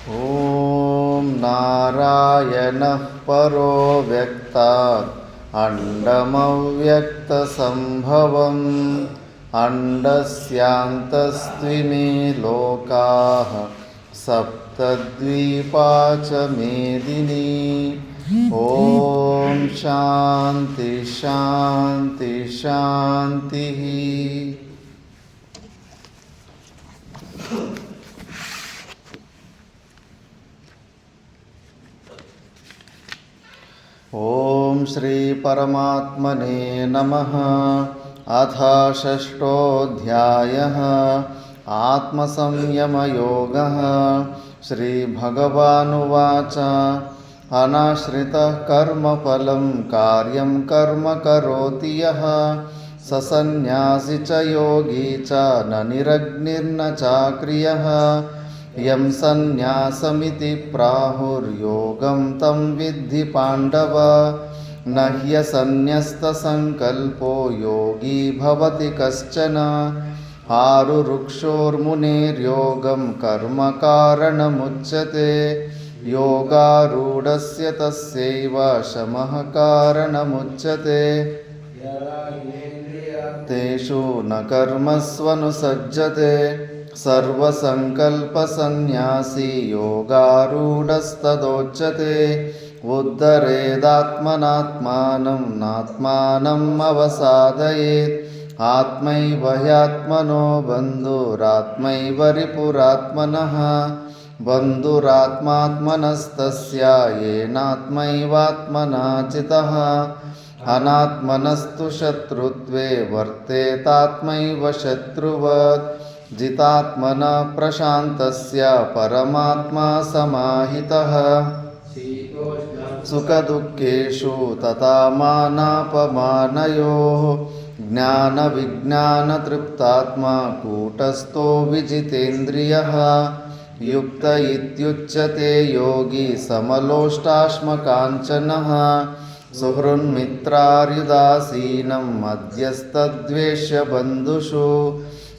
ॐ नारायणः परो व्यक्तात् अण्डमव्यक्तसम्भवम् अण्डस्यान्तस्त्विमे लोकाः सप्तद्वीपा च मेदिनी। ॐ शान्ति शान्ति शान्तिः। ॐ श्री परमात्मने नमः। अथ षष्ठोऽध्यायः आत्मसंयमयोगः। श्रीभगवानुवाच अनाश्रितः कर्मफलं कार्यं कर्म करोति यः स सन्न्यासी च योगी च न निरग्निर्न चाक्रियः। यं सन्न्यासमिति प्राहुर्योगं तं विद्धि पाण्डव। न ह्यसन्न्यस्तसङ्कल्पो योगी भवति कश्चन। आरुरुक्षोर्मुनेर्योगं कर्म कारणमुच्यते। योगारूढस्य तस्यैव शमः कारणमुच्यते। तेषु न कर्मस्वनुसज्जते। सर्वसङ्कल्पसन्न्यासी योगारूढस्तदोच्यते। उद्धरेदात्मनात्मानं नात्मानम् अवसादयेत्। आत्मैव ह्यात्मनो बन्धुरात्मैव रिपुरात्मनः। बन्धुरात्मात्मनस्तस्य येनात्मैवात्मना चितः। अनात्मनस्तु शत्रुत्वे वर्तेतात्मैव शत्रुवत्। जितात्मनः प्रशान्तस्य परमात्मा समाहितः। सुखदुःखेषु तथा मानापमानयोः। ज्ञानविज्ञानतृप्तात्मा कूटस्थो विजितेन्द्रियः। युक्त इत्युच्यते योगी समलोष्टाश्मकाञ्चनः। सुहृन्मित्रार्युदासीनं मध्यस्तद्वेष्य बन्धुषु।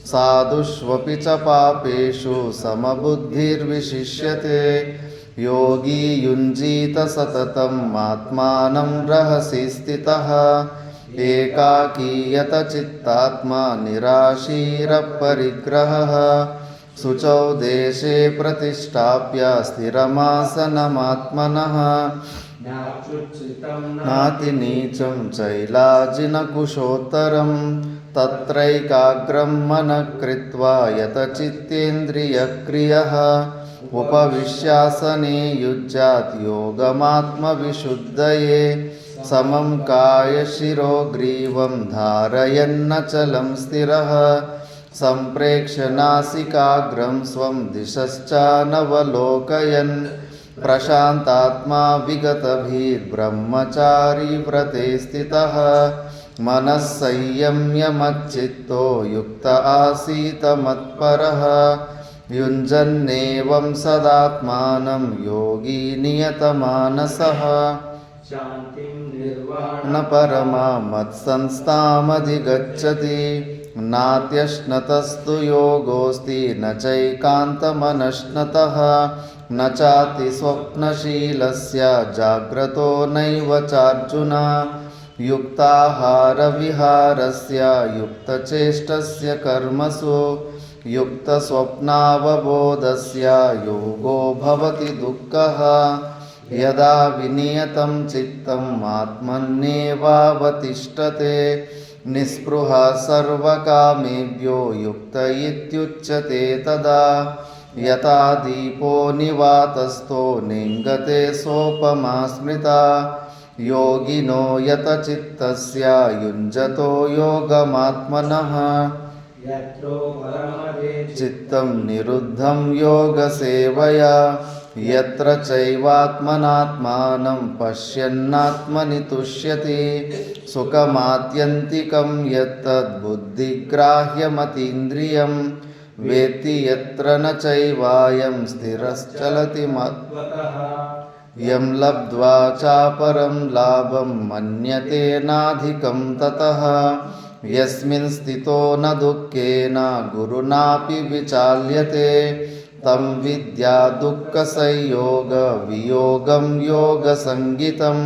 साधुष्वपि च पापेषु समबुद्धिर्विशिष्यते। योगी युञ्जीत सततम् आत्मानं रहसि स्थितः। एकाकीयत चित्तात्मा निराशीरपरिग्रहः। शुचौ देशे प्रतिष्ठाप्य स्थिरमासनमात्मनः। नातिनीचं चैलाजिनकुशोत्तरं। तत्रैकाग्रं मनः कृत्वा यतचित्तेन्द्रियक्रियः। उपविश्यासने युज्यात् योगमात्मविशुद्धये। समं कायशिरो ग्रीवं धारयन्नचलं स्थिरः। सम्प्रेक्ष्य नासिकाग्रं स्वं दिशश्चानवलोकयन्। प्रशान्तात्मा विगतभिर्ब्रह्मचारी व्रते स्थितः। मनः संयम्य मच्चित्तो युक्त आसीत मत्परः। युञ्जन्नेवं सदात्मानं योगी नियतमानसः। निर्वाणपरमां मत्संस्थामधिगच्छति। नात्यश्नतस्तु योगोऽस्ति न चैकान्तमनश्नतः। न चाति स्वप्नशीलस्य जाग्रतो नैव चार्जुन। युक्ताहारविहारस्य युक्तचेष्टस्य कर्मसु। युक्तस्वप्नावबोधस्य योगो भवति दुःखः। यदा विनियतं चित्तम् आत्मन्येवावतिष्ठते। निःस्पृहः सर्वकामेभ्यो युक्त इत्युच्यते तदा। यथा दीपो निवातस्थो नेङ्गते सोपमा स्मृता। योगिनो यतचित्तस्य युञ्जतो योगमात्मनः। चित्तं निरुद्धं योगसेवया। यत्र चैवात्मनात्मानं पश्यन्नात्मनि तुष्यति। सुखमात्यन्तिकं यत्तद्बुद्धिग्राह्यमतीन्द्रियं। वेत्ति यत्र न चैवायं स्थिरश्चलति मत्वतः। यं लब्ध्वा चापरं लाभं मन्यते नाधिकं ततः। यस्मिन् स्थितो न दुःखेन गुरुणापि विचाल्यते। तं विद्या दुःखसंयोगवियोगं योगसंज्ञितं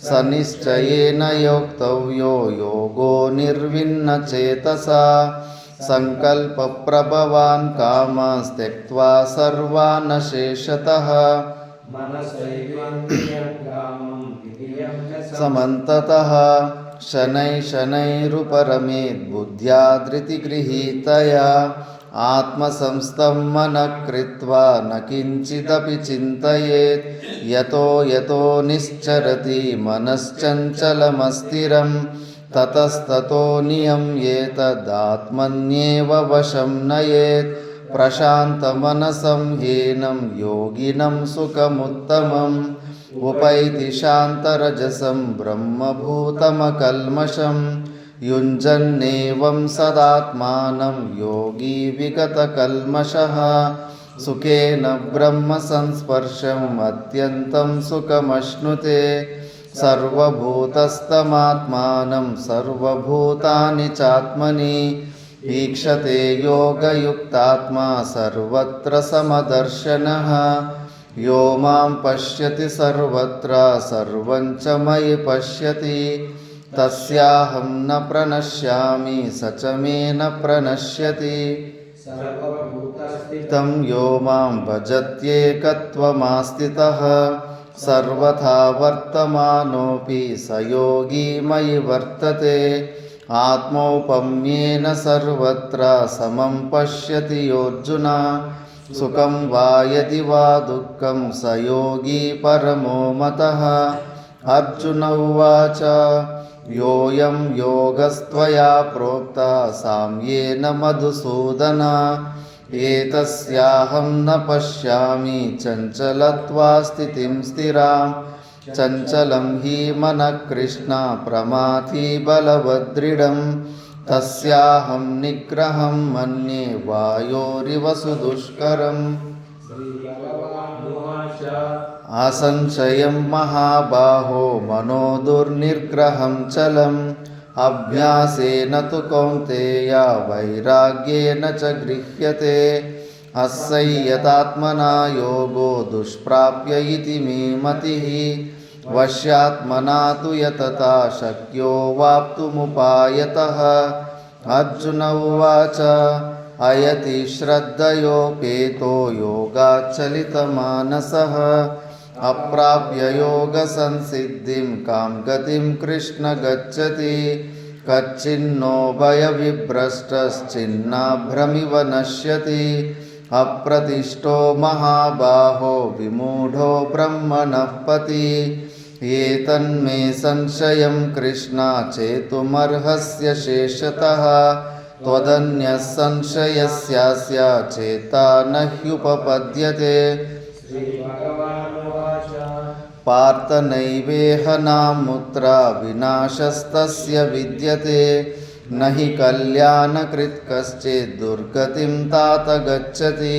स निश्चयेन योक्तव्यो योगो निर्विण्णचेतसा संकल्पप्रभवान् कामांस्त्यक्त्वा सर्वान् शेषतः समन्ततः शनैः शनैरुपरमेत् बुद्ध्या धृतिगृहीतया आत्मसंस्थं मनः कृत्वा न किञ्चिदपि चिन्तयेत् यतो यतो निश्चरति मनश्चञ्चलमस्थिरं ततस्ततो नियम्येतदात्मन्येव वशं नयेत् प्रशान्तमनसं ह्येनं योगिनं सुखमुत्तमम् उपैति शान्तरजसं ब्रह्मभूतमकल्मषं युञ्जन्नेवं सदात्मानं योगी विगतकल्मषः सुखेन ब्रह्मसंस्पर्शम् अत्यन्तं सुखमश्नुते सर्वभूतस्थमात्मानं सर्वभूतानि चात्मनि ईक्षते योगयुक्तात्मा सर्वत्र समदर्शनः यो मां पश्यति सर्वत्र सर्वं च मयि पश्यति तस्याहं न प्रणश्यामि स च मे न प्रणश्यति तं यो मां भजत्येकत्वमास्थितः सर्वथा वर्तमानोऽपि स योगी मयि वर्तते आत्मौपम्येन सर्वत्र समं पश्यति योऽर्जुन सुखं वा यदि वा दुःखं स योगी परमो मतः अर्जुन उवाच योऽयं योगस्त्वया प्रोक्तः साम्येन मधुसूदन एतस्याहं न पश्यामि चञ्चलत्वास्थितिं स्थिरां चञ्चलं हि मनः कृष्ण प्रमाथि बलवदृढं तस्याहं निग्रहं मन्ये वायोरिव सुदुष्करम् असंशयं महाबाहो मनो दुर्निग्रहं चलम् अभ्यासेन तु कौन्तेय वैराग्येन च गृह्यते अस्यैयतात्मना योगो दुष्प्राप्य इति मे मतिः वश्यात्मना तु यतता शक्यो वाप्तुमुपायतः अर्जुन उवाच अयति श्रद्धयोपेतो योगाच्चलितमानसः अप्राप्य योगसंसिद्धिं कां गतिं कृष्ण गच्छति कच्चिन्नो भयविभ्रष्टश्चिन्नाभ्रमिव नश्यति अप्रतिष्ठो महाबाहो विमूढो ब्रह्मणः पति एतन्मे संशयं कृष्ण चेतुमर्हस्य शेषतः त्वदन्यः संशयस्यास्य चेता न ह्युपपद्यते पार्थ नैवेह नामुत्र विनाशस्तस्य विद्यते न हि कल्याणकृत् कश्चित् दुर्गतिं तात गच्छति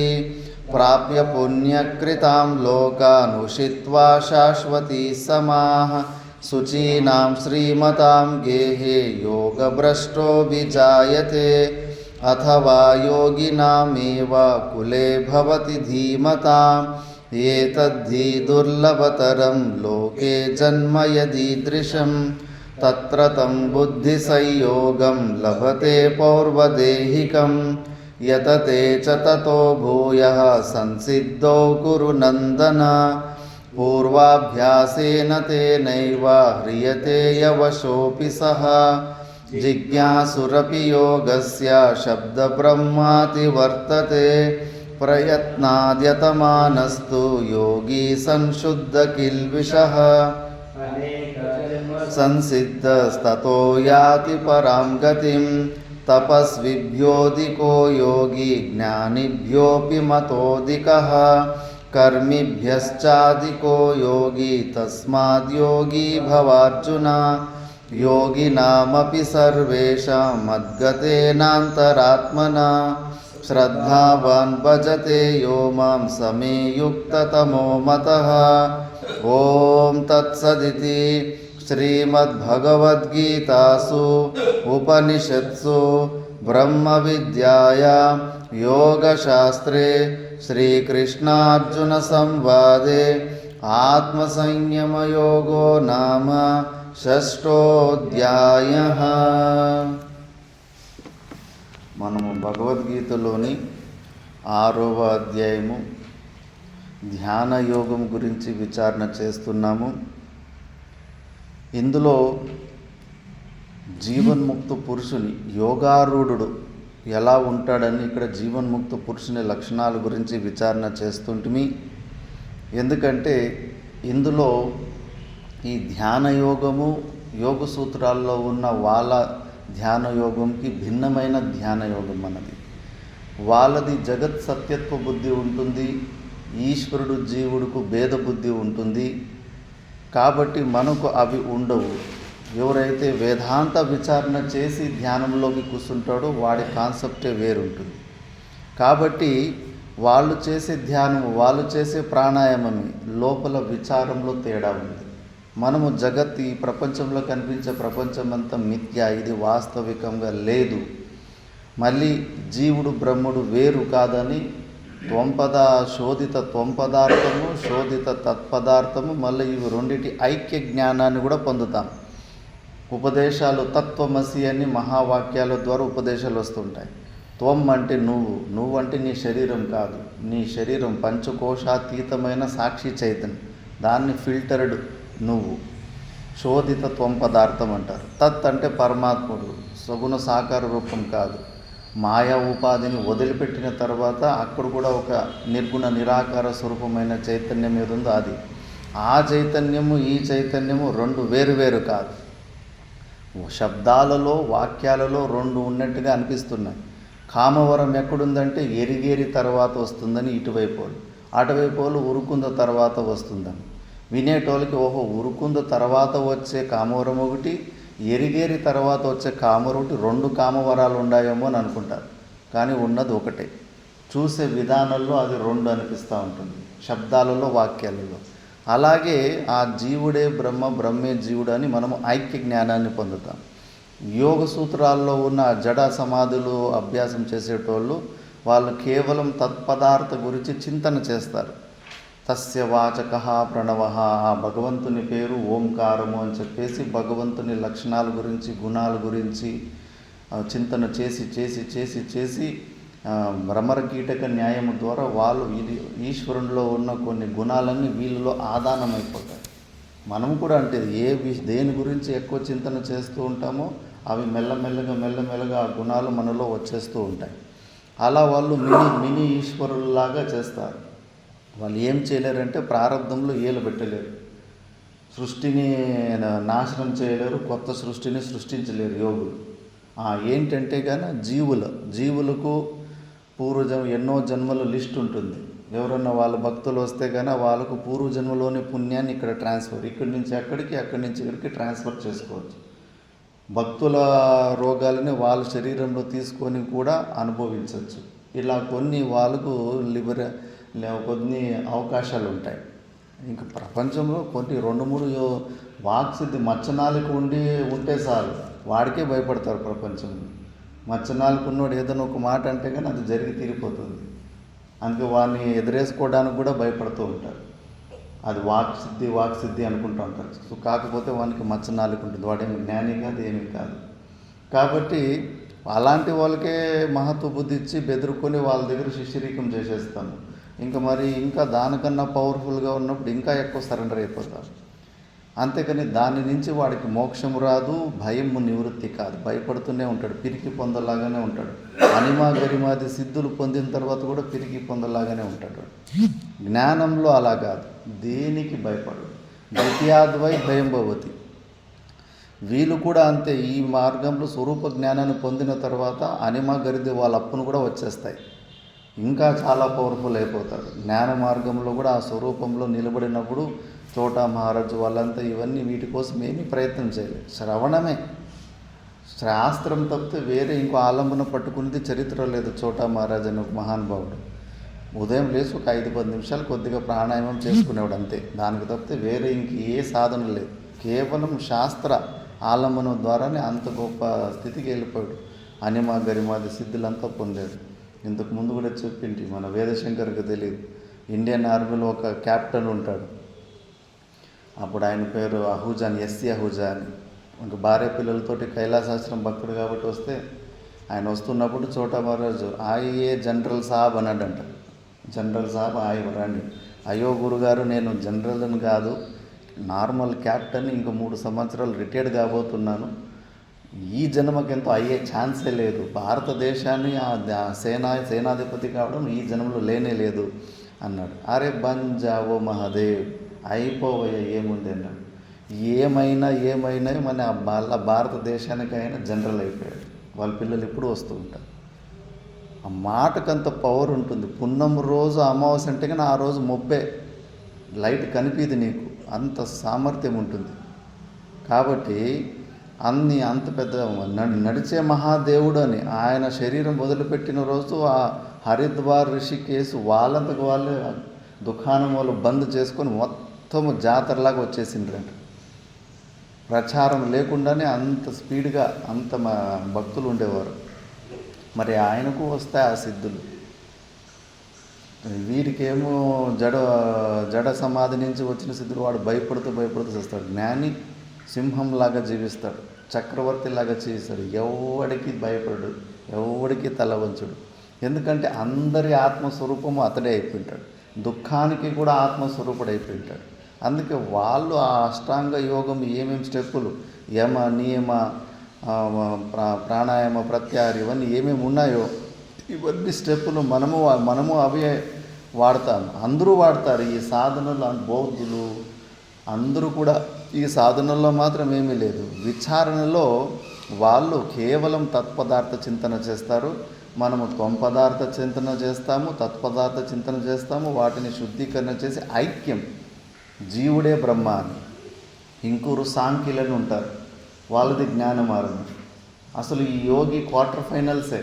प्राप्य पुण्यकृतां लोकान् उषित्वा शाश्वती समाः शुचीनां श्रीमतां गेहे योगभ्रष्टो विजायते अथवा योगिनामेव कुले भवति धीमताम् एतद्धि दुर्लभतरं लोके जन्म यदीदृशं तत्र तं बुद्धिसंयोगं लभते पौर्वदेहिकं यतते च ततो भूयः संसिद्धौ कुरु नन्दन पूर्वाभ्यासेन तेनैव ह्रियते यवशोऽपि सः जिज्ञासुरपि योगस्य शब्दब्रह्माति वर्तते प्रयत्नाद्यतमानस्तु योगी संशुद्धकिल्बिषः संसिद्धस्ततो याति परां गतिं तपस्विभ्योऽधिको योगी ज्ञानिभ्योऽपि मतोऽधिकः कर्मिभ्यश्चाधिको योगी तस्माद्योगी भवार्जुन योगिनामपि सर्वेषां मद्गतेनान्तरात्मना श्रद्धावान् भजते यो मां समे युक्ततमो मतः ॐ तत्सदिति श्रीमद्भगवद्गीतासु उपनिषत्सु ब्रह्मविद्यायां योगशास्त्रे श्रीकृष्णार्जुनसंवादे आत्मसंयमयोगो नाम షష్ఠోధ్యాయః. మనము భగవద్గీతలోని 6వ అధ్యాయము ధ్యాన యోగం గురించి విచారణ చేస్తున్నాము. ఇందులో జీవన్ముక్త పురుషుని యోగారూఢుడు ఎలా ఉంటాడని ఇక్కడ జీవన్ముక్త పురుషుని లక్షణాల గురించి విచారణ చేస్తుంటిమి. ఎందుకంటే ఇందులో ఈ ధ్యాన యోగము యోగ సూత్రాల్లో ఉన్న వాళ్ళ ధ్యాన యోగంకి భిన్నమైన ధ్యాన యోగం అన్నది. వాళ్ళది జగత్ సత్యత్వ బుద్ధి ఉంటుంది, ఈశ్వరుడు జీవుడుకు భేద బుద్ధి ఉంటుంది. కాబట్టి మనకు అవి ఉండవు. ఎవరైతే వేదాంత విచారణ చేసి ధ్యానంలోకి కూర్చుంటాడో వాడి కాన్సెప్టే వేరుంటుంది. కాబట్టి వాళ్ళు చేసే ధ్యానం, వాళ్ళు చేసే ప్రాణాయామమే లోపల విచారంలో తేడా ఉంది. మనము జగత్ ఈ ప్రపంచంలో కనిపించే ప్రపంచమంతా మిథ్య, ఇది వాస్తవికంగా లేదు. మళ్ళీ జీవుడు బ్రహ్ముడు వేరు కాదని శోధిత త్వంపదార్థము, శోధిత తత్పదార్థము, మళ్ళీ ఇవి రెండింటి ఐక్య జ్ఞానాన్ని కూడా పొందుతాం. ఉపదేశాలు తత్వమసి అని మహావాక్యాల ద్వారా ఉపదేశాలు వస్తుంటాయి. త్వం అంటే నువ్వు అంటే నీ శరీరం కాదు. నీ శరీరం పంచకోశాతీతమైన సాక్షి చైతన్యం, దాన్ని ఫిల్టర్డ్ నువ్వు. శోధిత త్వం పదార్థం అంటారు. తత్ అంటే పరమాత్ముడు, సగుణ సాకార రూపం కాదు. మాయా ఉపాధిని వదిలిపెట్టిన తర్వాత అక్కడ కూడా ఒక నిర్గుణ నిరాకార స్వరూపమైన చైతన్యం ఏది ఉందో అది. ఆ చైతన్యము ఈ చైతన్యము రెండు వేరు కాదు. శబ్దాలలో వాక్యాలలో రెండు ఉన్నట్టుగా అనిపిస్తున్నాయి. కామవరం ఎక్కడుందంటే ఎరిగేరి తర్వాత వస్తుందని ఇటువైపు, అటువైపు ఉరుకుంద తర్వాత వస్తుందని. వినేటోళ్ళకి ఓహో ఉరుకుంద తర్వాత వచ్చే కామవరం ఒకటి, ఎరిగేరి తర్వాత వచ్చే కామవరం ఒకటి, రెండు కామవరాలు ఉన్నాయేమో అని అనుకుంటారు. కానీ ఉన్నది ఒకటే. చూసే విధానంలో అది రెండు అనిపిస్తూ ఉంటుంది, శబ్దాలలో వాక్యాలలో. అలాగే ఆ జీవుడే బ్రహ్మ, బ్రహ్మే జీవుడు అని మనము ఐక్య జ్ఞానాన్ని పొందుతాం. యోగ సూత్రాల్లో ఉన్న జడ సమాధులు అభ్యాసం చేసేటోళ్ళు వాళ్ళు కేవలం తత్పదార్థ గురించి చింతన చేస్తారు. తస్య వాచకః ప్రణవః, ఆ భగవంతుని పేరు ఓంకారము అని చెప్పేసి భగవంతుని లక్షణాల గురించి గుణాల గురించి చింతన చేసి భ్రమర కీటక న్యాయము ద్వారా వాళ్ళు ఈశ్వరునిలో ఉన్న కొన్ని గుణాలన్నీ వీళ్ళలో ఆదానమైపోతాయి. మనం కూడా అంటే దేని గురించి ఎక్కువ చింతన చేస్తూ ఉంటామో అవి మెల్లమెల్లగా ఆ గుణాలు మనలో వచ్చేస్తూ ఉంటాయి. అలా వాళ్ళు మినీ ఈశ్వరులాగా చేస్తారు. వాళ్ళు ఏం చేయలేరంటే ప్రారంభంలో ఏలు పెట్టలేరు, సృష్టిని నాశనం చేయలేరు, కొత్త సృష్టిని సృష్టించలేరు యోగులు. ఏంటంటే కానీ జీవులకు ఎన్నో జన్మల లిస్ట్ ఉంటుంది. ఎవరన్నా వాళ్ళ భక్తులు వస్తే కానీ వాళ్ళకు పూర్వజన్మలోని పుణ్యాన్ని ఇక్కడ ట్రాన్స్ఫర్, ఇక్కడి నుంచి అక్కడికి, అక్కడి నుంచి ఇక్కడికి ట్రాన్స్ఫర్ చేసుకోవచ్చు. భక్తుల రోగాలని వాళ్ళ శరీరంలో తీసుకొని కూడా అనుభవించవచ్చు. ఇలా కొన్ని వాళ్ళకు కొన్ని అవకాశాలు ఉంటాయి. ఇంకా ప్రపంచంలో కొన్ని 2-3 వాక్సిద్ధి మచ్చనాలకు ఉంటే చాలు వాడికే భయపడతారు ప్రపంచంలో. మచ్చనాలకు ఉన్నవాడు ఏదైనా ఒక మాట అంటే కానీ అది జరిగి తీరిపోతుంది. అందుకే వాడిని ఎదురేసుకోవడానికి కూడా భయపడుతూ ఉంటారు. అది వాక్సిద్ధి అనుకుంటూ ఉంటారు. సో కాకపోతే వానికి మచ్చనాలకు ఉంటుంది, వాడేమి జ్ఞాని కాదు, ఏమీ కాదు. కాబట్టి అలాంటి వాళ్ళకే మహత్వ బుద్ధి ఇచ్చి బెదురుకొని వాళ్ళ దగ్గర శిష్యరీకం చేసేస్తాము. ఇంకా దానికన్నా పవర్ఫుల్గా ఉన్నప్పుడు ఇంకా ఎక్కువ సరెండర్ అయిపోతారు. అంతేకాని దాని నుంచి వాడికి మోక్షం రాదు, భయము నివృత్తి కాదు, భయపడుతూనే ఉంటాడు, పిరికి పొందలాగానే ఉంటాడు. అనిమా గరిమాది సిద్ధులు పొందిన తర్వాత కూడా పిరికి పొందలాగానే ఉంటాడు. జ్ఞానంలో అలా కాదు, దేనికి భయపడు. ద్వితీయాద్వై భయం భవతి. వీళ్ళు కూడా అంతే. ఈ మార్గంలో స్వరూప జ్ఞానాన్ని పొందిన తర్వాత అనిమా గరిది వాళ్ళ అప్పును కూడా వచ్చేస్తాయి, ఇంకా చాలా పవర్ఫుల్ అయిపోతాడు. జ్ఞాన మార్గంలో కూడా ఆ స్వరూపంలో నిలబడినప్పుడు చోటా మహారాజు వాళ్ళంతా ఇవన్నీ వీటి కోసం ఏమీ ప్రయత్నం చేయలేదు. శ్రవణమే, శాస్త్రం తప్పితే వేరే ఇంకో ఆలంబన పట్టుకునేది చరిత్ర లేదు. చోటా మహారాజు అని ఒక మహానుభావుడు ఉదయం లేచి ఒక 5-10 నిమిషాలు కొద్దిగా ప్రాణాయామం చేసుకునేవాడు అంతే. దానికి తప్పితే వేరే ఇంక ఏ సాధన లేదు. కేవలం శాస్త్ర ఆలంబనం ద్వారానే అంత గొప్ప స్థితికి వెళ్ళిపోయాడు. అనిమా గరిమాది సిద్ధులంతా పొందాడు. ఇంతకు ముందు కూడా చెప్పింటి, మన వేదశంకర్కి తెలియదు. ఇండియన్ ఆర్మీలో ఒక క్యాప్టెన్ ఉంటాడు, అప్పుడు ఆయన పేరు అహూజా అని, ఎస్సీ అహూజా అని. ఇంక భార్య పిల్లలతోటి కైలాసాశ్రం భక్తుడు కాబట్టి వస్తే ఆయన వస్తున్నప్పుడు చోటా మహారాజు ఆయే జనరల్ సాబ్ అన్నాడంట. జనరల్ సాబ్ ఆయ రండి. అయ్యో గురుగారు, నేను జనరల్ని కాదు, నార్మల్ క్యాప్టెన్, ఇంక 3 సంవత్సరాలు రిటైర్డ్ కాబోతున్నాను, ఈ జన్మకెంతో అయ్యే ఛాన్సే లేదు, భారతదేశాన్ని సేనాధిపతి కావడం ఈ జన్మలో లేనే లేదు అన్నాడు. అరే బంజావో మహాదేవ్, అయిపోవయ్య, ఏముంది అన్నాడు. ఏమైనా మన వాళ్ళ భారతదేశానికైనా జనరల్ అయిపోయాడు. వాళ్ళ పిల్లలు ఇప్పుడు వస్తూ ఉంటారు. ఆ మాటకంత పవర్ ఉంటుంది. పున్నం రోజు అమావాస్య అంటే కానీ ఆ రోజు మొబ్బే, లైట్ కనిపిది నీకు, అంత సామర్థ్యం ఉంటుంది. కాబట్టి అంత పెద్ద నడిచే మహాదేవుడు అని ఆయన శరీరం వదిలిపెట్టిన రోజు ఆ హరిద్వార్ రిషికేశ్ వాళ్ళంతకు వాళ్ళే దుకాణం వాళ్ళు బంద్ చేసుకొని మొత్తము జాతరలాగా వచ్చేసిండ్రంట. ప్రచారం లేకుండానే అంత స్పీడ్గా అంత భక్తులు ఉండేవారు. మరి ఆయనకు వస్తాయి ఆ సిద్ధులు. వీరికేమో జడ సమాధి నుంచి వచ్చిన సిద్ధులు, వాడు భయపడుతూ చేస్తాడు. జ్ఞాని సింహంలాగా జీవిస్తాడు, చక్రవర్తిలాగా జీవిస్తాడు, ఎవడికి భయపడు, ఎవడికి తల వంచుడు. ఎందుకంటే అందరి ఆత్మస్వరూపము అతడే అయిపోయింటాడు, దుఃఖానికి కూడా ఆత్మస్వరూపుడు అయిపోయింటాడు. అందుకే వాళ్ళు ఆ అష్టాంగ యోగం ఏమేమి స్టెప్పులు, యమ నియమ ప్రాణాయామ ప్రత్యాహార ఇవన్నీ ఏమేమి ఉన్నాయో ఇవన్నీ స్టెప్పులు మనము అవే వాడతాము. అందరూ వాడతారు ఈ సాధనలు. బౌద్ధులు అందరూ కూడా ఈ సాధనల్లో మాత్రం ఏమీ లేదు. విచారణలో వాళ్ళు కేవలం తత్పదార్థ చింతన చేస్తారు, మనము త్వంపదార్థ చింతన చేస్తాము, తత్పదార్థ చింతన చేస్తాము. వాటిని శుద్ధీకరణ చేసి ఐక్యం, జీవుడే బ్రహ్మ అని. ఇంకూరు సాంఖ్యులని ఉంటారు, వాళ్ళది జ్ఞాన మార్గం. అసలు ఈ యోగి క్వార్టర్ ఫైనల్సే,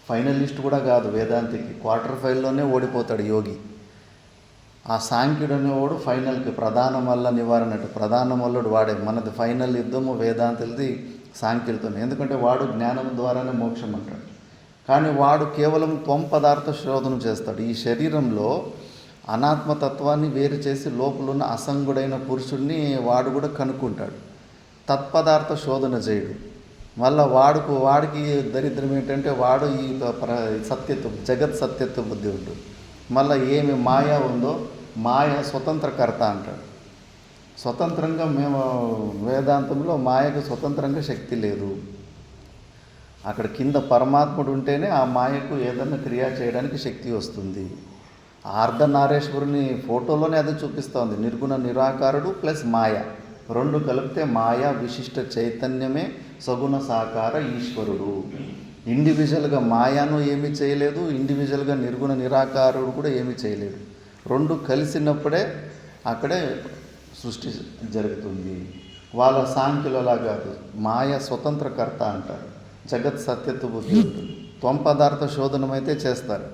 ఫైనలిస్ట్ కూడా కాదు వేదాంతికి. క్వార్టర్ ఫైనల్లోనే ఓడిపోతాడు యోగి. ఆ సాంఖ్యుడు అనేవాడు ఫైనల్కి ప్రధానం వల్ల నివారణట్టు, ప్రధానం వల్లడు వాడే. మనది ఫైనల్ యుద్ధము వేదాంతులది సాంఖ్యులతోనే. ఎందుకంటే వాడు జ్ఞానం ద్వారానే మోక్షం అంటాడు. కానీ వాడు కేవలం త్వంపదార్థ శోధన చేస్తాడు. ఈ శరీరంలో అనాత్మతత్వాన్ని వేరు చేసి లోపలున్న అసంగుడైన పురుషుడిని వాడు కూడా కనుక్కుంటాడు. తత్పదార్థ శోధన చేయడు. మళ్ళీ వాడికి దరిద్రం ఏంటంటే వాడు ఈ సత్యత్వం, జగత్ సత్యత్వ బుద్ధి ఉంటుంది. మళ్ళీ ఏమి మాయ ఉందో మాయ స్వతంత్రకర్త అంటాడు. స్వతంత్రంగా మేము వేదాంతంలో మాయకు స్వతంత్రంగా శక్తి లేదు. అక్కడ కింద పరమాత్ముడు ఉంటేనే ఆ మాయకు ఏదన్నా క్రియ చేయడానికి శక్తి వస్తుంది. అర్ధనారీశ్వరుని ఫోటోలోనే అది చూపిస్తోంది. నిర్గుణ నిరాకారుడు ప్లస్ మాయ రెండు కలిపితే మాయా విశిష్ట చైతన్యమే సగుణ సాకార ఈశ్వరుడు. ఇండివిజువల్గా మాయాను ఏమీ చేయలేదు, ఇండివిజువల్గా నిర్గుణ నిరాకారుడు కూడా ఏమీ చేయలేదు. రెండు కలిసినప్పుడే అక్కడే సృష్టి జరుగుతుంది. వాళ్ళ సాంఖ్యులలా కాదు, మాయ స్వతంత్రకర్త అంటారు, జగత్ సత్యత్వ బుద్ధి ఉంటుంది. త్వంపదార్థ శోధనం అయితే చేస్తారు,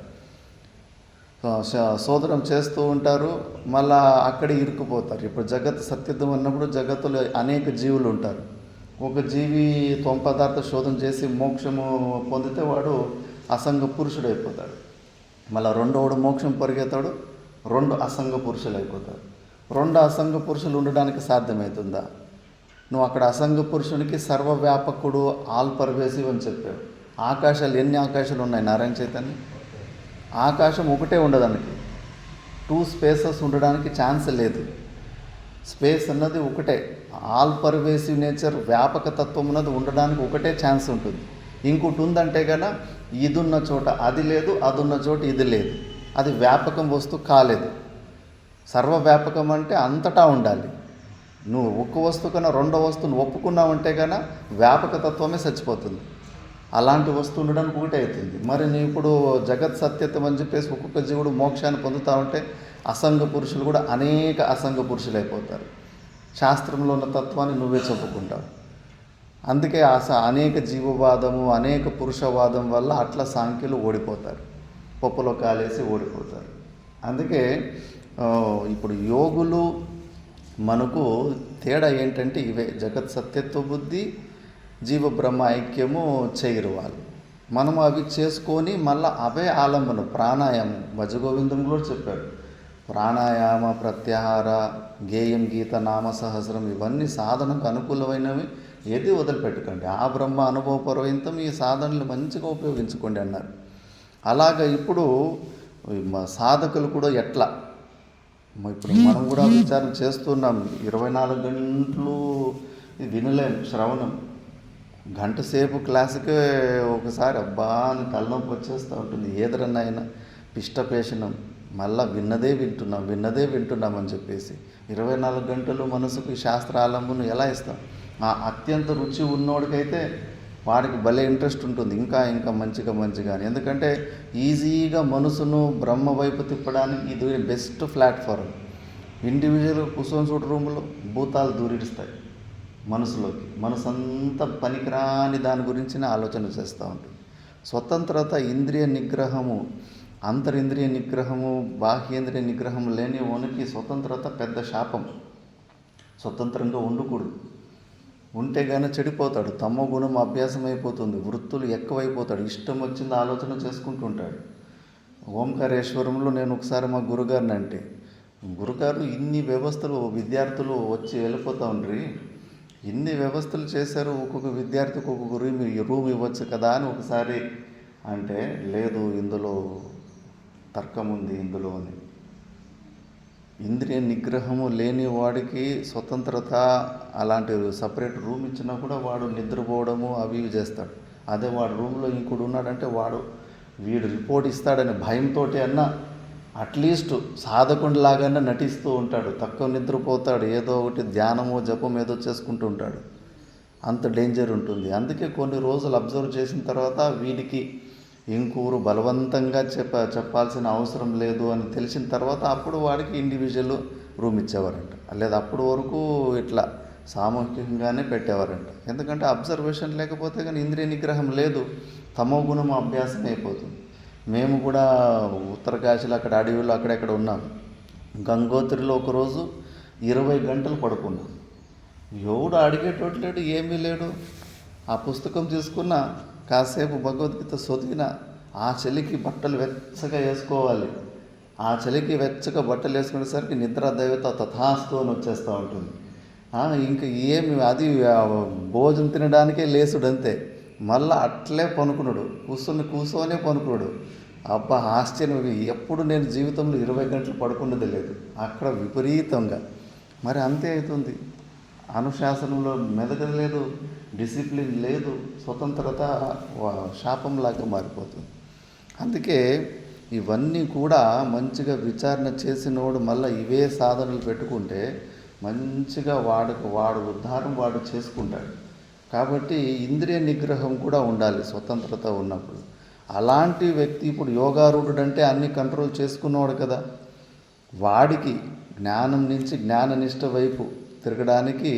శోధనం చేస్తూ ఉంటారు, మళ్ళా అక్కడే ఇరుక్కుపోతారు. ఇప్పుడు జగత్ సత్యత్వం అన్నప్పుడు జగత్తులో అనేక జీవులు ఉంటారు. ఒక జీవి త్వంపదార్థ శోధన చేసి మోక్షము పొందితే వాడు అసంగ పురుషుడు అయిపోతాడు. మళ్ళీ రెండోడు మోక్షం పరిగెత్తాడు, 2 అసంగ పురుషులు అయిపోతారు. 2 అసంగ పురుషులు ఉండడానికి సాధ్యమవుతుందా? నువ్వు అక్కడ అసంగ పురుషునికి సర్వవ్యాపకుడు, ఆల్ పర్వేసివ్ అని చెప్పావు. ఆకాశాలు ఎన్ని ఆకాశాలు ఉన్నాయి నారాయణ చైతన్య? ఆకాశం ఒకటే ఉండదానికి, 2 స్పేసెస్ ఉండడానికి ఛాన్స్ లేదు. స్పేస్ అన్నది ఒకటే. ఆల్ పర్వేసివ్ నేచర్, వ్యాపక తత్వం అన్నది ఉండడానికి ఒకటే ఛాన్స్ ఉంటుంది. ఇంకోటి ఉందంటే కనుక ఇది ఉన్న చోట అది లేదు, అది ఉన్న చోట ఇది లేదు, అది వ్యాపకం వస్తువు కాలేదు. సర్వవ్యాపకం అంటే అంతటా ఉండాలి. నువ్వు ఒక్క వస్తువు కన్నా 2వ వస్తువును ఒప్పుకున్నావంటే కనుక వ్యాపక తత్వమే చచ్చిపోతుంది. అలాంటి వస్తువు ఉండడానికి ఒకటే అవుతుంది. మరి నీ ఇప్పుడు జగత్ సత్యత్వం అని చెప్పేసి ఒక్కొక్క జీవుడు మోక్షాన్ని పొందుతా ఉంటే అసంగ పురుషులు కూడా అనేక అసంగ పురుషులు అయిపోతారు. శాస్త్రంలో ఉన్న తత్వాన్ని నువ్వే చెప్పుకుంటావు. అందుకే అనేక జీవవాదము, అనేక పురుషవాదం వల్ల అట్లా సాంఖ్యులు ఓడిపోతారు, పప్పులో కాలేసి ఓడిపోతారు. అందుకే ఇప్పుడు యోగులు మనకు తేడా ఏంటంటే ఇవే, జగత్ సత్యత్వ బుద్ధి, జీవ బ్రహ్మ ఐక్యము చేయరు వాళ్ళు. మనం అవి చేసుకొని మళ్ళీ అవే ఆలంబన ప్రాణాయామం భజగోవిందం కూడా చెప్పాడు. ప్రాణాయామ ప్రత్యాహార గేయం గీత నామ సహస్రం ఇవన్నీ సాధనకు అనుకూలమైనవి, ఏది వదిలిపెట్టకండి. ఆ బ్రహ్మ అనుభవపర్యంతం ఈ సాధనలు మంచిగా ఉపయోగించుకోండి అన్నారు. అలాగ ఇప్పుడు సాధకులు కూడా ఎట్లా, ఇప్పుడు మనం కూడా విచారణ చేస్తున్నాం. 24 గంటలు వినలేం శ్రవణం. గంట సేపు క్లాసుకే ఒకసారి అబ్బా అని తలనొప్పి వచ్చేస్తూ ఉంటుంది. ఏదరన్నా అయినా పిష్టపేషణం, మళ్ళీ విన్నదే వింటున్నాం అని చెప్పేసి 24 గంటలు మనసుకు శాస్త్రాలంబను ఎలా ఇస్తాం? ఆ అత్యంత రుచి ఉన్నోడికైతే వాడికి భలే ఇంట్రెస్ట్ ఉంటుంది, ఇంకా మంచిగా అని. ఎందుకంటే ఈజీగా మనసును బ్రహ్మ వైపు తిప్పడానికి ఇది బెస్ట్ ప్లాట్ఫారం. ఇండివిజువల్గా కూర్చొని చూడు రూములో భూతాలు దూరిస్తాయి మనసులోకి. మనసంతా పనికిరాని దాని గురించిన ఆలోచన చేస్తూ ఉంటుంది. స్వతంత్రత, ఇంద్రియ నిగ్రహము, అంతరింద్రియ నిగ్రహము, బాహ్యేంద్రియ నిగ్రహం లేని వానికి స్వతంత్రత పెద్ద శాపం. స్వతంత్రంగా ఉండకూడదు. ఉంటే కానీ చెడిపోతాడు. తమో గుణం అభ్యాసం అయిపోతుంది, వృత్తులు ఎక్కువైపోతాడు, ఇష్టం వచ్చింది ఆలోచన చేసుకుంటుంటాడు. ఓంకారేశ్వరంలో నేను ఒకసారి మా గురుగారిని అంటే, గురుగారు ఇన్ని వ్యవస్థలు విద్యార్థులు వచ్చి వెళ్ళిపోతూ ఉండ్రి, ఇన్ని వ్యవస్థలు చేశారు, ఒక్కొక్క విద్యార్థికి ఒక్కొక్క రూమ్ ఇవ్వచ్చు కదా అని ఒకసారి అంటే, లేదు ఇందులో తర్కం ఉంది ఇందులో అని. ఇంద్రియ నిగ్రహము లేని వాడికి స్వతంత్రత, అలాంటి సపరేట్ రూమ్ ఇచ్చినా కూడా వాడు నిద్రపోవడము అవి ఇవి చేస్తాడు. అదే వాడు రూమ్లో ఇంకోటి ఉన్నాడంటే వీడు రిపోర్ట్ ఇస్తాడని భయంతో అన్నా అట్లీస్ట్ సాధకుడిలాగానే నటిస్తూ ఉంటాడు. తక్కువ నిద్రపోతాడు, ఏదో ఒకటి ధ్యానము జపం ఏదో చేసుకుంటూ ఉంటాడు. అంత డేంజర్ ఉంటుంది. అందుకే కొన్ని రోజులు అబ్జర్వ్ చేసిన తర్వాత వీడికి ఇంకూరు బలవంతంగా చెప్పాల్సిన అవసరం లేదు అని తెలిసిన తర్వాత అప్పుడు వాడికి ఇండివిజువల్ రూమ్ ఇచ్చేవారంట. లేదా అప్పుడు వరకు ఇట్లా సామూహికంగానే పెట్టేవారంట. ఎందుకంటే అబ్జర్వేషన్ లేకపోతే కానీ ఇంద్రియ నిగ్రహం లేదు, తమో గుణం అభ్యాసం అయిపోతుంది. మేము కూడా ఉత్తరకాశీలో అక్కడ అడవిలో అక్కడెక్కడ ఉన్నాం. గంగోత్రిలో ఒకరోజు 20 గంటలు పడుకున్నాం. ఎవడు అడిగేటోడు లేడు, ఏమీ లేడు. ఆ పుస్తకం తీసుకున్న కాసేపు భగవద్గీత చదివిన, ఆ చలికి బట్టలు వెచ్చగా వేసుకోవాలి. ఆ చలికి వెచ్చగా బట్టలు వేసుకునేసరికి నిద్ర దైవత తథాస్తు అని వచ్చేస్తూ ఉంటుంది. ఇంకా ఏమి అది భోజనం తినడానికే లేసుడంతే. మళ్ళీ అట్లే పనుకున్నాడు, కూర్చొనే పనుకున్నాడు. అబ్బా ఆశ్చర్యం. ఎప్పుడు నేను జీవితంలో 20 గంటలు పడుకున్నది లేదు, అక్కడ విపరీతంగా. మరి అంతే అవుతుంది. అనుశాసనంలో మెదగదు లేదు, డిసిప్లిన్ లేదు, స్వతంత్రత శాపంలాగా మారిపోతుంది. అందుకే ఇవన్నీ కూడా మంచిగా విచారణ చేసినోడు మళ్ళీ ఇవే సాధనలు పెట్టుకుంటే మంచిగా వాడు ఉద్ధారం వాడు చేసుకుంటాడు. కాబట్టి ఇంద్రియ నిగ్రహం కూడా ఉండాలి స్వతంత్రత ఉన్నప్పుడు. అలాంటి వ్యక్తి ఇప్పుడు యోగారూఢుడు అంటే అన్ని కంట్రోల్ చేసుకున్నవాడు కదా, వాడికి జ్ఞానం నుంచి జ్ఞాననిష్ట వైపు తిరగడానికి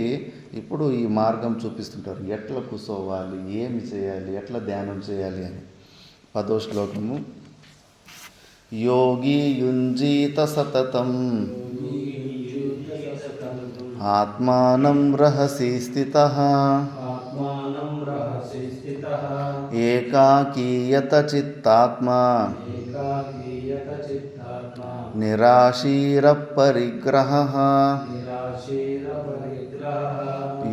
ఇప్పుడు ఈ మార్గం చూపిస్తుంటారు. ఎట్లా కూర్చోవాలి, ఏమి చేయాలి, ఎట్లా ధ్యానం చేయాలి అని. 10వ శ్లోకము. యోగి యుంజీత సతతం ఆత్మానం రహసి స్థితః ఏకాకీయత చిత్తాత్మా నిరాశీర పరిగ్రహః.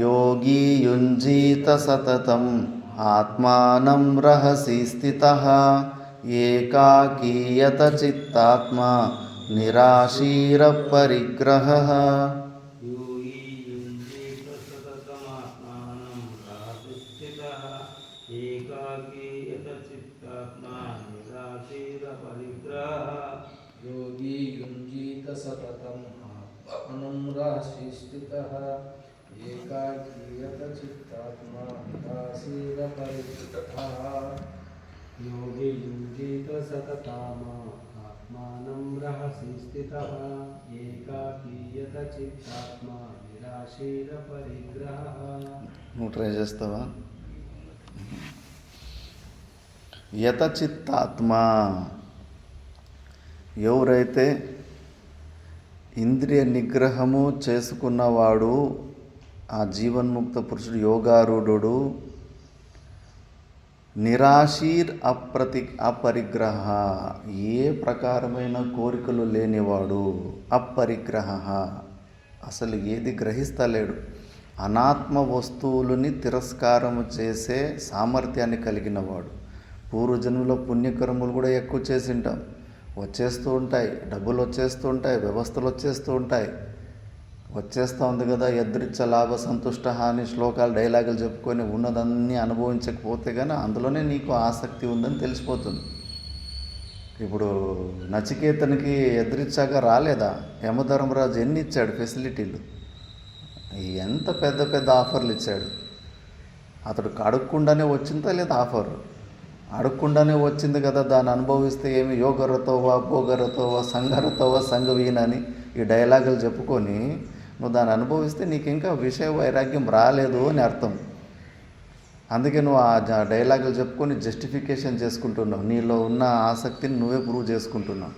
యోగి యుంజీత సతతం ఆత్మానం రహసి స్థితః ఏకాకీయత చిత్తాత్మా నిరాశీర పరిగ్రహః. योगी युञ्जीत सततं आत्मानं रहसि स्थितः एकाकीयत चित्तात्मा निराशीर परिग्रहः. योगी युञ्जीत सततं आत्मानं रहसि स्थितः एकाकीयत चित्तात्मा निराशीर परिग्रहः. నువ్వు ట్రై చేస్తావా? యత చిత్తాత్మ, ఎవరైతే ఇంద్రియ నిగ్రహము చేసుకున్నవాడు, ఆ జీవన్ముక్త పురుషుడు యోగారూఢుడు నిరాశీర్ అపరిగ్రహ, ఏ ప్రకారమైన కోరికలు లేనివాడు. అపరిగ్రహ, అసలు ఏది గ్రహిస్తలేడు. అనాత్మ వస్తువులని తిరస్కారము చేసే సామర్థ్యాన్ని కలిగినవాడు. పూర్వజన్మలో పుణ్యకర్మలు కూడా ఎక్కువ చేసింటాం, వచ్చేస్తూ ఉంటాయి, డబ్బులు వచ్చేస్తూ ఉంటాయి, వ్యవస్థలు వచ్చేస్తూ ఉంటాయి. వచ్చేస్తూ ఉంది కదా, యదృచ్ఛ లాభ సంతుష్ట అని శ్లోకాలు డైలాగులు చెప్పుకొని ఉన్నదన్నీ అనుభవించకపోతే కానీ అందులోనే నీకు ఆసక్తి ఉందని తెలిసిపోతుంది. ఇప్పుడు నచికేతనికి ఎదురిచ్చాక రాలేదా? యమధర్మరాజు ఎన్ని ఇచ్చాడు ఫెసిలిటీలు, ఎంత పెద్ద పెద్ద ఆఫర్లు ఇచ్చాడు. అతడు అడగకుండానే వచ్చిందా లేదా ఆఫర్? అడగకుండానే వచ్చింది కదా, దాన్ని అనుభవిస్తే ఏమి యోగరతోవా భోగరతోవా సంగరతోవా సంగవీనని ఈ డైలాగులు చెప్పుకొని నువ్వు దాన్ని అనుభవిస్తే నీకు ఇంకా విషయ వైరాగ్యం రాలేదు అని అర్థం. అందుకే నువ్వు ఆ డైలాగులు చెప్పుకొని జస్టిఫికేషన్ చేసుకుంటున్నావు, నీలో ఉన్న ఆసక్తిని నువ్వే ప్రూవ్ చేసుకుంటున్నావు.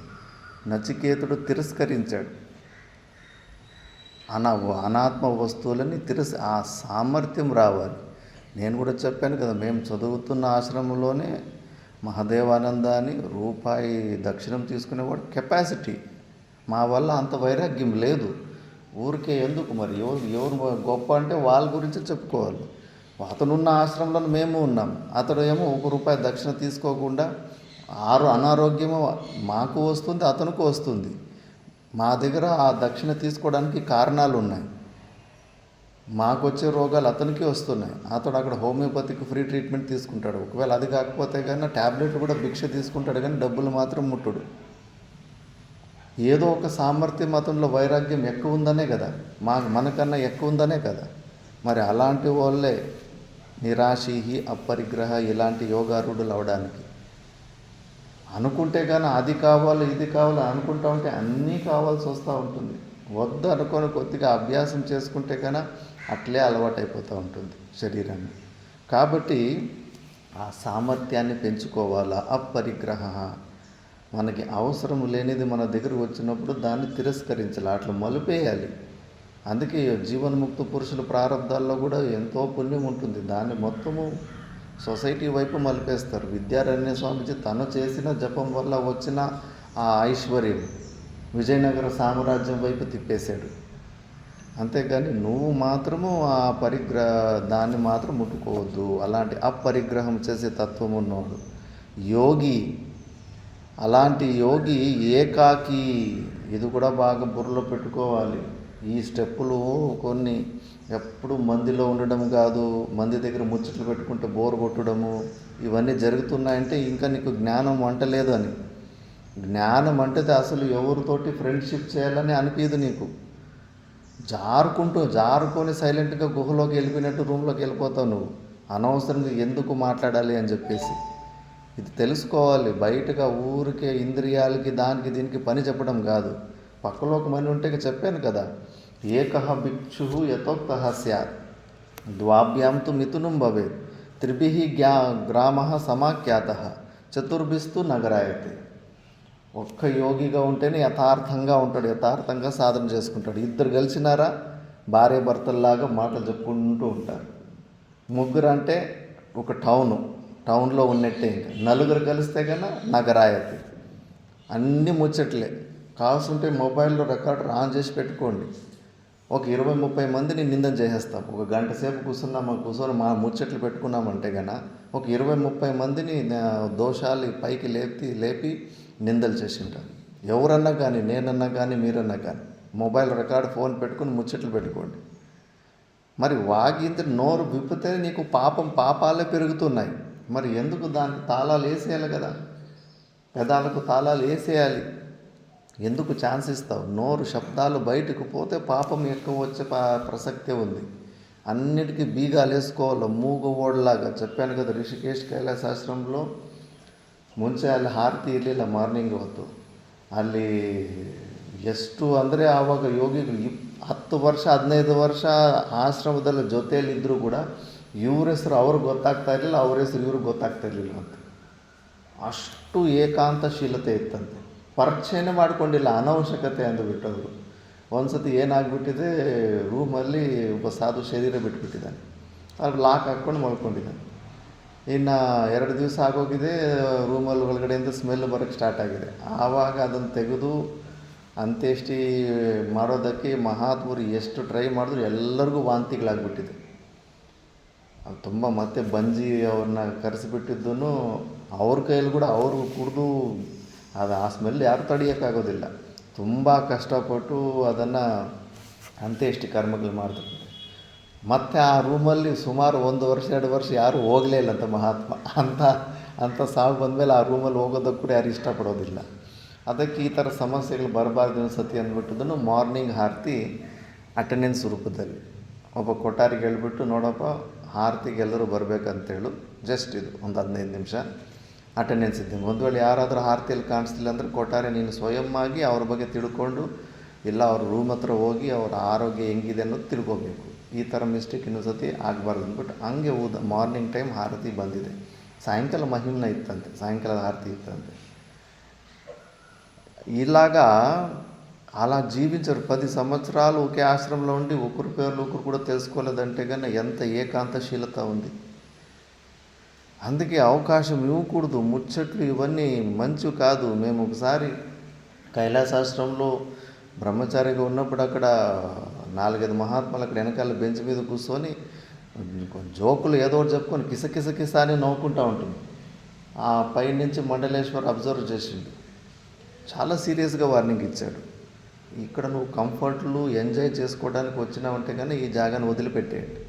నచికేతుడు తిరస్కరించాడు అనాత్మ వస్తువులని. ఆ సామర్థ్యం రావాలి. నేను కూడా చెప్పాను కదా, మేము చదువుతున్న ఆశ్రమంలోనే మహదేవానంద అని రూపాయి దక్షిణం తీసుకునేవాడు కెపాసిటీ. మా వల్ల అంత వైరాగ్యం లేదు. ఊరికే ఎందుకు మరి, ఎవరు గొప్ప అంటే వాళ్ళ గురించి చెప్పుకోవాలి. అతనున్న ఆశ్రమంలో మేము ఉన్నాం, అతడు ఏమో ₹1 దక్షిణ తీసుకోకుండా అనారోగ్యము మాకు వస్తుంది, అతనికి వస్తుంది. మా దగ్గర ఆ దక్షిణ తీసుకోవడానికి కారణాలు ఉన్నాయి. మాకు వచ్చే రోగాలు అతనికి వస్తున్నాయి. అతడు అక్కడ హోమియోపతికి ఫ్రీ ట్రీట్మెంట్ తీసుకుంటాడు. ఒకవేళ అది కాకపోతే కానీ ట్యాబ్లెట్ కూడా భిక్ష తీసుకుంటాడు, కానీ డబ్బులు మాత్రం ముట్టుడు. ఏదో ఒక సామర్థ్యం అతనిలో వైరాగ్యం ఎక్కువ ఉందనే కదా, మనకన్నా ఎక్కువ ఉందనే కదా. మరి అలాంటి వాళ్ళే నిరాశీహి అపరిగ్రహ ఇలాంటి యోగారూఢులు అవడానికి. అనుకుంటే కానీ అది కావాలి ఇది కావాలి అనుకుంటా ఉంటే అన్నీ కావాల్సి వస్తూ ఉంటుంది. వద్దు అనుకొని కొద్దిగా అభ్యాసం చేసుకుంటే కన్నా అట్లే అలవాటైపోతూ ఉంటుంది శరీరాన్ని. కాబట్టి ఆ సామర్థ్యాన్ని పెంచుకోవాలా. అపరిగ్రహ, మనకి అవసరం లేనిది మన దగ్గరకు వచ్చినప్పుడు దాన్ని తిరస్కరించాలి, అట్లా మలిపేయాలి. అందుకే జీవన్ముక్త పురుషుల ప్రారంధాల్లో కూడా ఎంతో పుణ్యం ఉంటుంది. దాన్ని మొత్తము సొసైటీ వైపు మలిపేస్తారు. విద్యారణ్య స్వామిజీ తను చేసిన జపం వల్ల వచ్చిన ఆ ఐశ్వర్యం విజయనగర సామ్రాజ్యం వైపు తిప్పేశాడు. అంతేగాని నువ్వు మాత్రము ఆ దాన్ని మాత్రం ముట్టుకోవద్దు. అలాంటి అపరిగ్రహం చేసే తత్వం ఉన్నవాడు యోగి. అలాంటి యోగి ఏకాకి. ఇది కూడా బాగా బుర్రలో పెట్టుకోవాలి. ఈ స్టెప్పులు కొన్ని ఎప్పుడు మందిలో ఉండడం కాదు, మంది దగ్గర ముచ్చట్లు పెట్టుకుంటే బోరు కొట్టడము, ఇవన్నీ జరుగుతున్నాయంటే ఇంకా నీకు జ్ఞానం అంటలేదు అని. జ్ఞానం అంటే అసలు ఎవరితోటి ఫ్రెండ్షిప్ చేయాలని అనిపించదు నీకు. జారుకొని సైలెంట్గా గుహలోకి వెళ్ళిపోయినట్టు రూమ్లోకి వెళ్ళిపోతావు నువ్వు. అనవసరంగా ఎందుకు మాట్లాడాలి అని చెప్పేసి ఇది తెలుసుకోవాలి. బయటగా ఊరికే ఇంద్రియాలకి దానికి దీనికి పని చెప్పడం కాదు. పక్కలో ఒక మని ఉంటే చెప్పాను కదా, ఏకః భిక్షుః యథోక్తః స్యాత్ ద్వాభ్యాం తు మిథునం భవేత్ త్రిభిః గ్రామః సమాఖ్యాతః చతుర్భిస్తు నగరాయతే. ఒక్క యోగిగా ఉంటేనే యథార్థంగా ఉంటాడు, యథార్థంగా సాధన చేసుకుంటాడు. ఇద్దరు కలిసినారా భార్య భర్తల్లాగా మాటలు చెప్పుకుంటూ ఉంటారు. ముగ్గురు అంటే ఒక టౌన్లో ఉన్నట్టే. ఇంకా నలుగురు కలిస్తే కన్నా నగరాయతే, అన్నీ ముచ్చట్లే. కావాల్సింటే మొబైల్లో రికార్డర్ ఆన్ చేసి పెట్టుకోండి. ఒక 20-30 మందిని నిందన చేసేస్తాం. ఒక గంట సేపు కూర్చొని మా ముచ్చట్లు పెట్టుకున్నామంటే కన్నా ఒక 20-30 మందిని దోషాలు పైకి లేపి నిందలు చేసింటారు. ఎవరన్నా కానీ, నేనన్నా కానీ, మీరన్నా కానీ మొబైల్ రికార్డు ఫోన్ పెట్టుకుని ముచ్చట్లు పెట్టుకోండి. మరి వాగింత నోరు విప్పితే నీకు పాపాలే పెరుగుతున్నాయి. మరి ఎందుకు దానికి తాళాలు వేసేయాలి కదా, పెదాలకు తాళాలు వేసేయాలి. ఎందుకు ఛాన్స్ ఇస్తావు? నోరు శబ్దాలు బయటకు పోతే పాపం ఎక్కువ వచ్చే ప్రసక్తే ఉంది. అన్నిటికీ బీగాలు వేసుకోవాలి ಮೂಗುವೋಡ್ಲಾగా. చెప్పాను కదా, ಋಷಿಕೇಶ್ ಕೈಲಾಸಾಶ್ರಮಂలో ಮುಂಚೆ ಅಲ್ಲಿ ಹಾರತಿ ಇರಲಿಲ್ಲ ಮಾರ್ನಿಂಗ್ ಹೊತ್ತು. ಅಲ್ಲಿ ಎಷ್ಟು ಅಂದರೆ ಆವಾಗ ಯೋಗಿಗಳು 10 ವರ್ಷ 15 ವರ್ಷ ಆಶ್ರಮದಲ್ಲಿ ಜೊತೆಯಲ್ಲಿದ್ದರೂ ಕೂಡ ಇವ್ರ ಹೆಸರು ಅವ್ರಿಗೆ ಗೊತ್ತಾಗ್ತಾ ಇರಲಿಲ್ಲ, ಅವ್ರ ಹೆಸರು ಇವ್ರಿಗೆ ಗೊತ್ತಾಗ್ತಾ ಇರಲಿಲ್ಲ ಅಂತ. ಅಷ್ಟು ಏಕಾಂತಶೀಲತೆ ಇತ್ತಂತೆ. ಪರಿಚಯನೇ ಮಾಡ್ಕೊಂಡಿಲ್ಲ, ಅನವಶ್ಯಕತೆ ಅಂದುಬಿಟ್ಟವರು. ಒಂದು ಸತಿ ಏನಾಗ್ಬಿಟ್ಟಿದೆ, ರೂಮಲ್ಲಿ ಒಬ್ಬ ಸಾಧು ಶರೀರ ಬಿಟ್ಬಿಟ್ಟಿದ್ದಾನೆ. ಅಲ್ಲಿ ಲಾಕ್ ಹಾಕ್ಕೊಂಡು ಮಲ್ಕೊಂಡಿದ್ದಾನೆ. ಇನ್ನು 2 ದಿವಸ ಆಗೋಗಿದೆ, ರೂಮಲ್ಲಿ ಒಳಗಡೆಯಿಂದ ಸ್ಮೆಲ್ ಬರೋಕ್ಕೆ ಸ್ಟಾರ್ಟ್ ಆಗಿದೆ. ಆವಾಗ ಅದನ್ನು ತೆಗೆದು ಅಂತ್ಯೇಷ್ಟಿ ಮಾಡೋದಕ್ಕೆ ಮಹಾತ್ಮರು ಎಷ್ಟು ಟ್ರೈ ಮಾಡಿದ್ರು ಎಲ್ಲರಿಗೂ ವಾಂತಿಗಳಾಗ್ಬಿಟ್ಟಿದೆ. ಅದು ತುಂಬ ಮತ್ತೆ ಬಂಜಿ ಅವ್ರನ್ನ ಕರೆಸಿಬಿಟ್ಟಿದ್ದೂ ಅವ್ರ ಕೈಯಲ್ಲಿ ಕೂಡ ಅವರು ಕುಡಿದು ಅದು ಆ ಸ್ಮೆಲ್ ಯಾರು ತಡೆಯೋಕ್ಕಾಗೋದಿಲ್ಲ. ತುಂಬ ಕಷ್ಟಪಟ್ಟು ಅದನ್ನು ಅಂತ್ಯೇಷ್ಟಿ ಕರ್ಮಗಳು ಮಾಡ್ತಾರೆ. ಮತ್ತು ಆ ರೂಮಲ್ಲಿ ಸುಮಾರು 1 ವರ್ಷ 2 ವರ್ಷ ಯಾರೂ ಹೋಗಲೇ ಇಲ್ಲ ಅಂತ ಮಹಾತ್ಮ. ಅಂಥ ಸಾವು ಬಂದಮೇಲೆ ಆ ರೂಮಲ್ಲಿ ಹೋಗೋದಕ್ಕೆ ಕೂಡ ಯಾರು ಇಷ್ಟಪಡೋದಿಲ್ಲ. ಅದಕ್ಕೆ ಈ ಥರ ಸಮಸ್ಯೆಗಳು ಬರಬಾರ್ದು ಅನಿಸತಿ ಅಂದ್ಬಿಟ್ಟದನ್ನು ಮಾರ್ನಿಂಗ್ ಆರತಿ ಅಟೆಂಡೆನ್ಸ್ ರೂಪದಲ್ಲಿ ಒಬ್ಬ ಕೊಠಾರಿಗೆ ಹೇಳ್ಬಿಟ್ಟು, ನೋಡಪ್ಪ ಆರತಿಗೆ ಎಲ್ಲರೂ ಬರಬೇಕಂತೇಳು, ಜಸ್ಟ್ ಇದು ಒಂದು 15 ನಿಮಿಷ ಅಟೆಂಡೆನ್ಸ್ ಇದ್ದಂಗೆ. ಒಂದು ವೇಳೆ ಯಾರಾದರೂ ಆರತಿಯಲ್ಲಿ ಕಾಣಿಸ್ಲಿಲ್ಲ ಅಂದರೆ ಕೊಠಾರಿ ನೀನು ಸ್ವಯಂವಾಗಿ ಅವ್ರ ಬಗ್ಗೆ ತಿಳ್ಕೊಂಡು ಇಲ್ಲ ಅವ್ರ ರೂಮ್ ಹತ್ರ ಹೋಗಿ ಅವರ ಆರೋಗ್ಯ ಹೆಂಗಿದೆ ಅನ್ನೋದು ತಿಳ್ಕೊಬೇಕು. ಈ ಥರ ಮಿಸ್ಟೇಕ್ ಇನ್ನೊಂದು ಸತಿ ಆಗಬಾರ್ದು ಅಂದ್ಬಿಟ್ಟು ಹಂಗೆ ಮಾರ್ನಿಂಗ್ ಟೈಮ್ ಆರತಿ ಬಂದಿದೆ. సాయంకాల మహిమన ఇత్తంతే, సాయంకాల హారతి ఇత్తంతే. ఇలాగా అలా జీవించారు 10 సంవత్సరాలు ఒకే ఆశ్రమంలో ఉండి ఒకరి పేర్లు ఒకరు కూడా తెలుసుకోలేదంటే కానీ ఎంత ఏకాంతశీలత ఉంది. అందుకే అవకాశం ఇవ్వకూడదు. ముచ్చట్లు ఇవన్నీ మంచివి కాదు. మేము ఒకసారి కైలాసాశ్రమంలో బ్రహ్మచారిగా ఉన్నప్పుడు అక్కడ 4-5 మహాత్ములు అక్కడ వెనకాల బెంచ్ మీద కూర్చొని జోకులు ఏదో ఒకటి చెప్పుకొని కిస అని నవ్వుకుంటూ ఉంటుంది. ఆ పైనుంచి మండలేశ్వర్ అబ్జర్వ్ చేసిండు, చాలా సీరియస్గా వార్నింగ్ ఇచ్చాడు. ఇక్కడ నువ్వు కంఫర్ట్లు ఎంజాయ్ చేసుకోవడానికి వచ్చినావంటే కానీ ఈ జాగాను వదిలిపెట్టేయండి.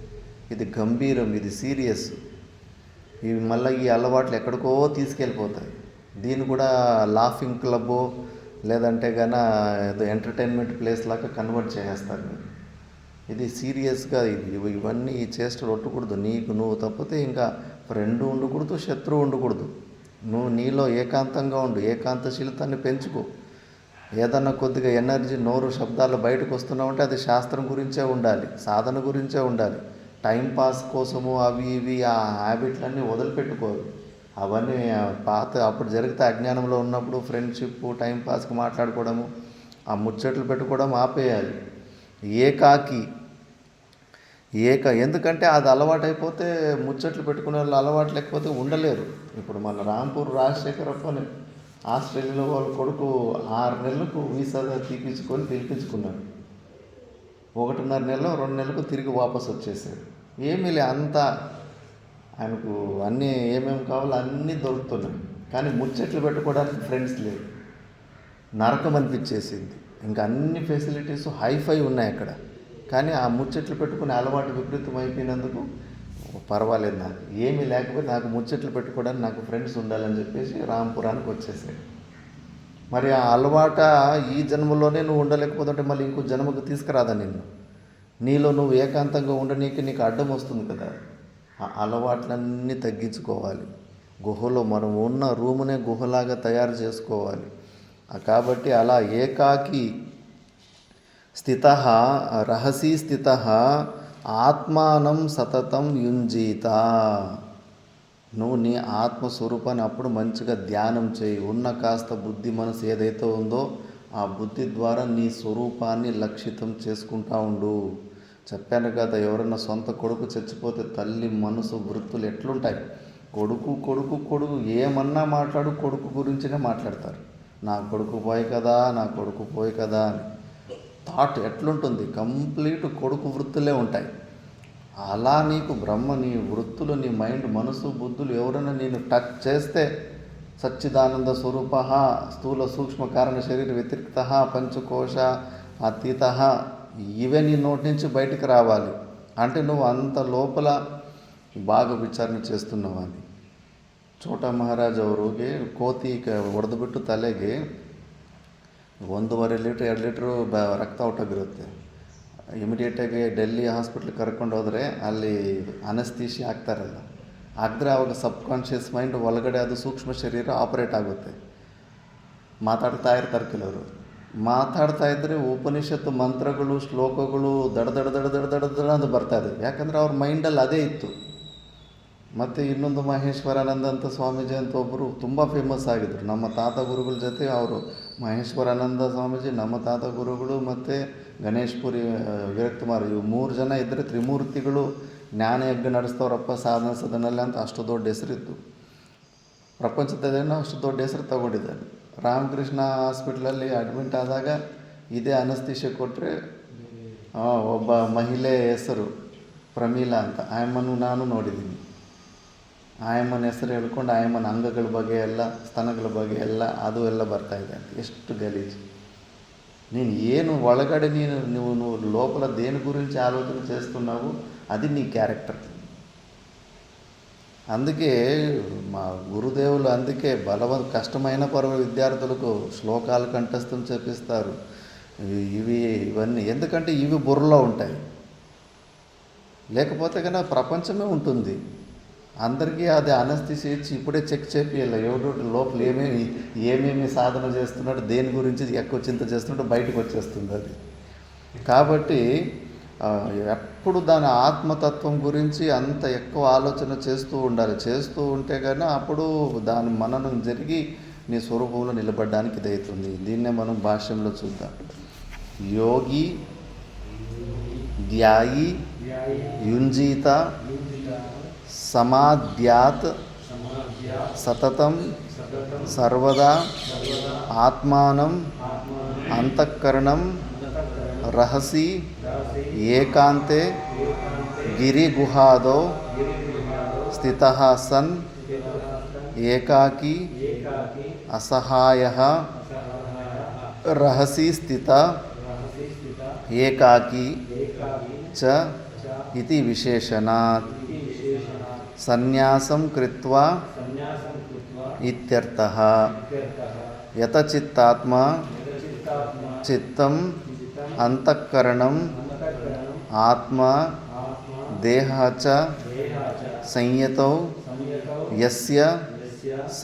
ఇది గంభీరం, ఇది సీరియస్. ఇవి మళ్ళీ ఈ అలవాట్లు ఎక్కడికో తీసుకెళ్ళిపోతాయి. దీన్ని కూడా లాఫింగ్ క్లబ్బో లేదంటే కానీ ఏదో ఎంటర్టైన్మెంట్ ప్లేస్ లాగా కన్వర్ట్ చేసేస్తారు మీరు. ఇది సీరియస్గా ఇవన్నీ ఈ చేష్టలు ఒట్టకూడదు. నీకు నువ్వు తప్పితే ఇంకా ఫ్రెండ్ ఉండకూడదు, శత్రువు ఉండకూడదు. నువ్వు నీలో ఏకాంతంగా ఉండు, ఏకాంతశీలతాన్ని పెంచుకో. ఏదన్నా కొద్దిగా ఎనర్జీ నోరు శబ్దాలు బయటకు వస్తున్నావంటే అది శాస్త్రం గురించే ఉండాలి, సాధన గురించే ఉండాలి. టైంపాస్ కోసము అవి ఇవి ఆ హ్యాబిట్లన్నీ వదిలిపెట్టుకోరు. అవన్నీ పాత అప్పుడు జరిగితే అజ్ఞానంలో ఉన్నప్పుడు ఫ్రెండ్షిప్ టైంపాస్కి మాట్లాడుకోవడము, ఆ ముచ్చట్లు పెట్టుకోవడం ఆపేయాలి. ఏకాకి ఎందుకంటే అది అలవాటైపోతే ముచ్చట్లు పెట్టుకునే వాళ్ళు అలవాటు లేకపోతే ఉండలేరు. ఇప్పుడు మన రాంపూర్ రాజశేఖరప్పని ఆస్ట్రేలియాలో వాళ్ళ కొడుకు 6 నెలలకు వీసా తీపించుకొని పిలిపించుకున్నాడు. 1.5 నెలలో 2 నెలలకు తిరిగి వాపసు వచ్చేసాడు. ఏమీ లే, అంతా ఆయనకు అన్నీ ఏమేమి కావాలో అన్నీ దొరుకుతున్నాయి. కానీ ముచ్చట్లు పెట్టుకోవడానికి ఫ్రెండ్స్ లేరు. నరకం అనిపించేసింది. ఇంకా అన్ని ఫెసిలిటీస్ హైఫై ఉన్నాయి అక్కడ. కానీ ఆ ముచ్చట్లు పెట్టుకునే అలవాటు విపరీతం అయిపోయినందుకు పర్వాలేదు, నాకు ఏమీ లేకపోతే నాకు ముచ్చట్లు పెట్టుకోవడానికి నాకు ఫ్రెండ్స్ ఉండాలని చెప్పేసి రాంపురానికి వచ్చేసాడు. మరి ఆ అలవాట ఈ జన్మలోనే నువ్వు ఉండలేకపోతుంటే మళ్ళీ ఇంకో జన్మకు తీసుకురాదా నిన్ను? నీలో నువ్వు ఏకాంతంగా ఉండనీకి నీకు అడ్డం వస్తుంది కదా. ఆ అలవాట్లన్నీ తగ్గించుకోవాలి. గుహలో మనం ఉన్న రూమునే గుహలాగా తయారు చేసుకోవాలి. కాబట్టి అలా ఏకాకి స్థితః రహసీ స్థితః ఆత్మానం సతతం యుంజీత. నువ్వు నీ ఆత్మస్వరూపాన్ని అప్పుడు మంచిగా ధ్యానం చేయి. ఉన్న కాస్త బుద్ధి మనసు ఏదైతే ఉందో ఆ బుద్ధి ద్వారా నీ స్వరూపాన్ని లక్షితం చేసుకుంటా ఉండు. చెప్పాను కదా, ఎవరన్నా సొంత కొడుకు చచ్చిపోతే తల్లి మనసు వృత్తులు ఎట్లుంటాయి. కొడుకు ఏమన్నా మాట్లాడు, కొడుకు గురించినే మాట్లాడతారు. నా కొడుకు పోయి కదా అని థాట్ ఎట్లుంటుంది, కంప్లీట్ కొడుకు వృత్తులే ఉంటాయి. అలా నీకు బ్రహ్మ నీ వృత్తులు, నీ మైండ్, మనసు, బుద్ధులు ఎవరైనా నేను టచ్ చేస్తే సచ్చిదానంద స్వరూప స్థూల సూక్ష్మ కారణ శరీర వ్యతిరిక్త పంచకోశ అతీత, ఇవే నీ నోటి నుంచి బయటికి రావాలి. అంటే నువ్వు అంత లోపల బాగా ವಿಚಾರಣೆ చేస్తున్నావు అని. ಛೋಟಾ ಮಹಾರಾಜ್ ಅವರಿಗೆ ಕೋತಿ ಹೊಡೆದುಬಿಟ್ಟು ತಲೆಗೆ 1.5 ಲೀಟ್ರ್ 2 ಲೀಟ್ರು ರಕ್ತ ಹೊಟ್ಟೋಗಿರುತ್ತೆ. ಇಮಿಡಿಯೇಟಾಗಿ ಡೆಲ್ಲಿ ಹಾಸ್ಪಿಟ್ಲಿಗೆ ಕರ್ಕೊಂಡು ಹೋದರೆ ಅಲ್ಲಿ ಅನಸ್ತೀಶಿ ಹಾಕ್ತಾರಲ್ಲ, ಹಾಕಿದ್ರೆ ಅವಾಗ ಸಬ್ಕಾನ್ಷಿಯಸ್ ಮೈಂಡ್ ಒಳಗಡೆ ಅದು ಸೂಕ್ಷ್ಮ ಶರೀರ ಆಪರೇಟ್ ಆಗುತ್ತೆ. ಮಾತಾಡ್ತಾ ಇರ್ತಾರೆ ಕೆಲವರು. ಮಾತಾಡ್ತಾ ಇದ್ದರೆ ಉಪನಿಷತ್ತು ಮಂತ್ರಗಳು ಶ್ಲೋಕಗಳು ದಡ ಅಂತ ಬರ್ತಾಯಿದೆ. ಯಾಕಂದರೆ ಅವ್ರ ಮೈಂಡಲ್ಲಿ ಅದೇ ಇತ್ತು. ಮತ್ತು ಇನ್ನೊಂದು ಮಹೇಶ್ವರಾನಂದ ಅಂತ ಸ್ವಾಮೀಜಿ ಅಂತ ಒಬ್ಬರು ತುಂಬ ಫೇಮಸ್ ಆಗಿದ್ದರು. ನಮ್ಮ ತಾತ ಗುರುಗಳ ಜೊತೆ ಅವರು ಮಹೇಶ್ವರಾನಂದ ಸ್ವಾಮೀಜಿ, ನಮ್ಮ ತಾತ ಗುರುಗಳು ಮತ್ತು ಗಣೇಶ್ಪುರಿ ವಿರಕ್ತಮಾರ್, ಇವು 3 ಜನ ಇದ್ದರೆ ತ್ರಿಮೂರ್ತಿಗಳು ಜ್ಞಾನಯಜ್ಞ ನಡೆಸ್ತವ್ರಪ್ಪ ಸಾಧನ ಸದನಲ್ಲಿ ಅಂತ ಅಷ್ಟು ದೊಡ್ಡ ಹೆಸರಿತ್ತು. ಪ್ರಪಂಚದಲ್ಲೇನೋ ಅಷ್ಟು ದೊಡ್ಡ ಹೆಸರು ತಗೊಂಡಿದ್ದಾನೆ. ರಾಮಕೃಷ್ಣ ಹಾಸ್ಪಿಟ್ಲಲ್ಲಿ ಅಡ್ಮಿಂಟ್ ಆದಾಗ ಇದೇ ಅನಸ್ತೀಶೆ ಕೊಟ್ಟರೆ ಒಬ್ಬ ಮಹಿಳೆ ಹೆಸರು ಪ್ರಮೀಳಾ ಅಂತ, ಆಯಮ್ಮನ್ನು ನಾನು ನೋಡಿದ್ದೀನಿ. ಆಯಮ್ಮನ ಹೆಸರು ಹೇಳ್ಕೊಂಡು ಆಯಮ್ಮನ ಅಂಗಗಳ ಬಗ್ಗೆ ಎಲ್ಲ, ಸ್ತನಗಳ ಬಗ್ಗೆ ಎಲ್ಲ ಅದು ಎಲ್ಲ ಬರ್ತಾಯಿದೆ ಅಂತ. ಎಷ್ಟು గలీజు. నేను ಏನು ಒಳಗಡೆ నువ్వు లోపల దేని గురించి ఆలోచన చేస్తున్నావు అది నీ క్యారెక్టర్. అందుకే మా గురుదేవులు అందుకే కష్టమైన విద్యార్థులకు శ్లోకాలు కంఠస్థం చేపిస్తారు. ఇవన్నీ ఎందుకంటే ఇవి బుర్రలో ఉంటాయి. లేకపోతే కన్నా ప్రపంచమే ఉంటుంది. అందరికీ అది అనస్థిసి ఇచ్చి ఇప్పుడే చెక్ చేపియాలి. ఎవరు లోపల ఏమేమి సాధన చేస్తున్నాడు, దేని గురించి ఎక్కువ చింత చేస్తున్నాడో బయటకు వచ్చేస్తుంది అది. కాబట్టి ఎప్పుడు దాని ఆత్మతత్వం గురించి అంత ఎక్కువ ఆలోచన చేస్తూ ఉండాలి. చేస్తూ ఉంటే కానీ అప్పుడు దాని మననం జరిగి నీ స్వరూపంలో నిలబడడానికి ఇదవుతుంది. దీన్నే మనం భాష్యంలో చూద్దాం. యోగి ధ్యాయి యుంజీత సమాధ్యాత్ సతతం సర్వదా ఆత్మానం అంతఃకరణం రహసి ఏకాంతే గిరిగుహాదో స్థితః సన్ ఏకాకి అసహాయః రహసి స్థిత ఏకాకి చ ఇతి విశేషణాత్ సన్యాసం కృత్వా ఇత్యర్థః. యత చిత్తాత్మా చిత్తం అంతఃకరణం ఆత్మ దేహ చ సంయతౌ యస్య స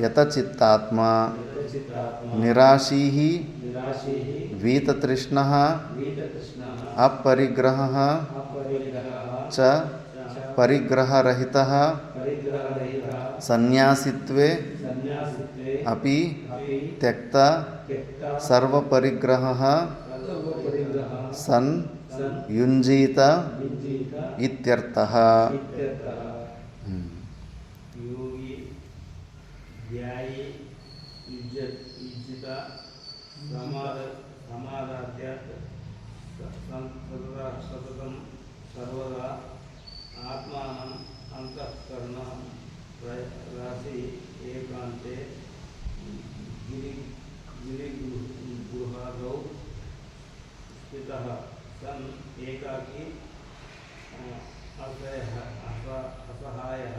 యత చిత్తాత్మా నిరాశీః వీతతృష్ణః అపరిగ్రహః చ పరిగ్రహరహితః సన్యాసిత్వే అపి త్యక్త సర్వపరిగ్రహః సన్ యుంజీత ఇత్యర్థః. యోగి ధ్యాయి యుజ్జిత సమాధాత్యాత్ సతతం సర్వదా ఆత్మానం అంతఃకరణం రాసి ఏకాంతే గిరిగుహాదౌ స్థితః సన్ ఏకాకి అసహాయః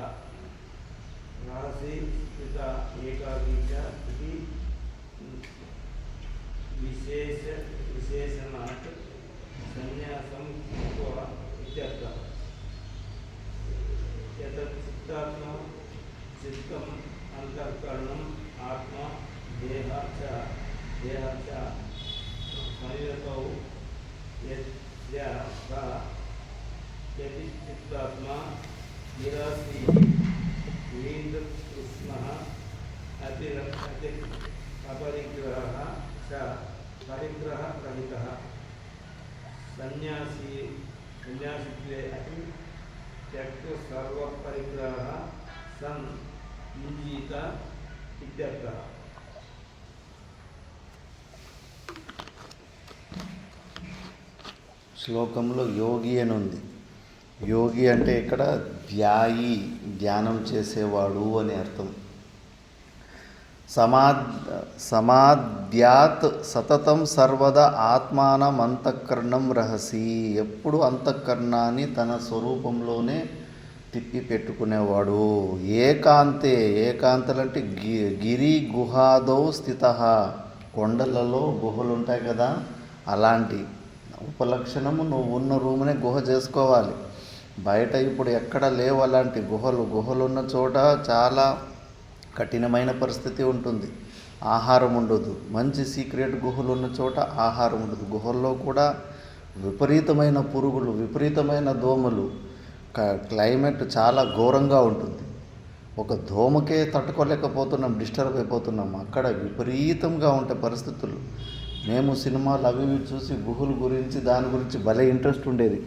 రహసి స్థిత ఏకాకి చ ఇతి విశేషణాత్ సన్యాసం ఇత్యర్థః. యత చిత్తాత్మా చిత్తం అంతఃకరణం ఆత్మ దేహ చ సంయతౌ యస్య యతి చిత్తాత్మా నిరాశీ వీతతృష్ణః అపరిగ్రహః చ పరిగ్రహరహితః సన్యాసిత్వే అపి త్యక్త సర్వపరిగ్రహః సన్ యుంజీత ఇత్యర్థః. శ్లోకంలో యోగి అని ఉంది. యోగి అంటే ఇక్కడ ధ్యాయి, ధ్యానం చేసేవాడు అని అర్థం. సమాధ్యాత్ సతతం సర్వదా ఆత్మానం అంతఃకరణం రహసి. ఎప్పుడు అంతఃకరణాన్ని తన స్వరూపంలోనే తిప్పి పెట్టుకునేవాడు. ఏకాంతే, ఏకాంతలంటే గిరి గుహాదౌ స్థితః, కొండలలో గుహలు ఉంటాయి కదా, అలాంటి ఉపలక్షణము నువ్వు ఉన్న రూమునే గుహ చేసుకోవాలి. బయట ఇప్పుడు ఎక్కడ లేవు అలాంటి గుహలు ఉన్న చోట చాలా కఠినమైన పరిస్థితి ఉంటుంది. ఆహారం ఉండదు. మంచి సీక్రెట్ గుహలు ఉన్న చోట ఆహారం ఉండదు. గుహల్లో కూడా విపరీతమైన పురుగులు, విపరీతమైన దోమలు, క్లైమేట్ చాలా ఘోరంగా ఉంటుంది. ఒక దోమకే తట్టుకోలేకపోతున్నాం, డిస్టర్బ్ అయిపోతున్నాం. అక్కడ విపరీతంగా ఉంటాయి పరిస్థితులు. మేము సినిమాలు అవి చూసి గుహల గురించి దాని గురించి భలే ఇంట్రెస్ట్ ఉండేది.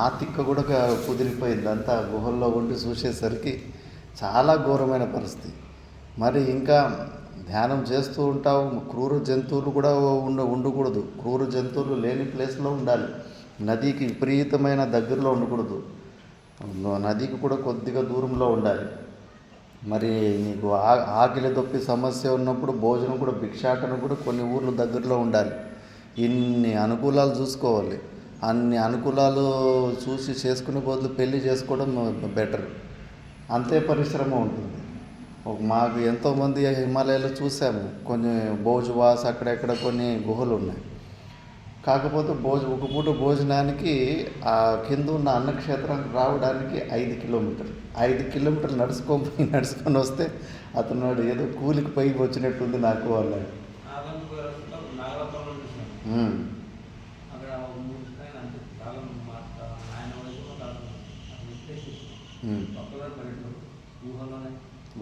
ఆ తిక్క కూడా కుదిరిపోయింది. అంతా గుహల్లో ఉండి చూసేసరికి చాలా ఘోరమైన పరిస్థితి. మరి ఇంకా ధ్యానం చేస్తూ ఉంటావు. క్రూర జంతువులు కూడా ఉండకూడదు. క్రూర జంతువులు లేని ప్లేస్లో ఉండాలి. నదికి విపరీతమైన దగ్గరలో ఉండకూడదు. నదికి కూడా కొద్దిగా దూరంలో ఉండాలి. మరి నీకు ఆకలి దొప్పి సమస్య ఉన్నప్పుడు భోజనం కూడా భిక్షాటన కూడా కొన్ని ఊర్లు దగ్గరలో ఉండాలి. ఇన్ని అనుకూలాలు చూసుకోవాలి. అన్ని అనుకూలాలు చూసి చేసుకునే బదులు పెళ్లి చేసుకోవడం బెటర్. అంతే పరిశ్రమ ఉంటుంది. మాకు ఎంతోమంది హిమాలయాల్లో చూసాము. కొన్ని భోజవాస్ అక్కడెక్కడ కొన్ని గుహలు ఉన్నాయి. కాకపోతే ఒక పూట భోజనానికి ఆ కింద ఉన్న అన్నక్షేత్రానికి రావడానికి 5 కిలోమీటర్లు 5 కిలోమీటర్లు నడుచుకొని వస్తే అతను ఏదో కూలికి పైకి వచ్చినట్టుంది నాకు అన్నాడు.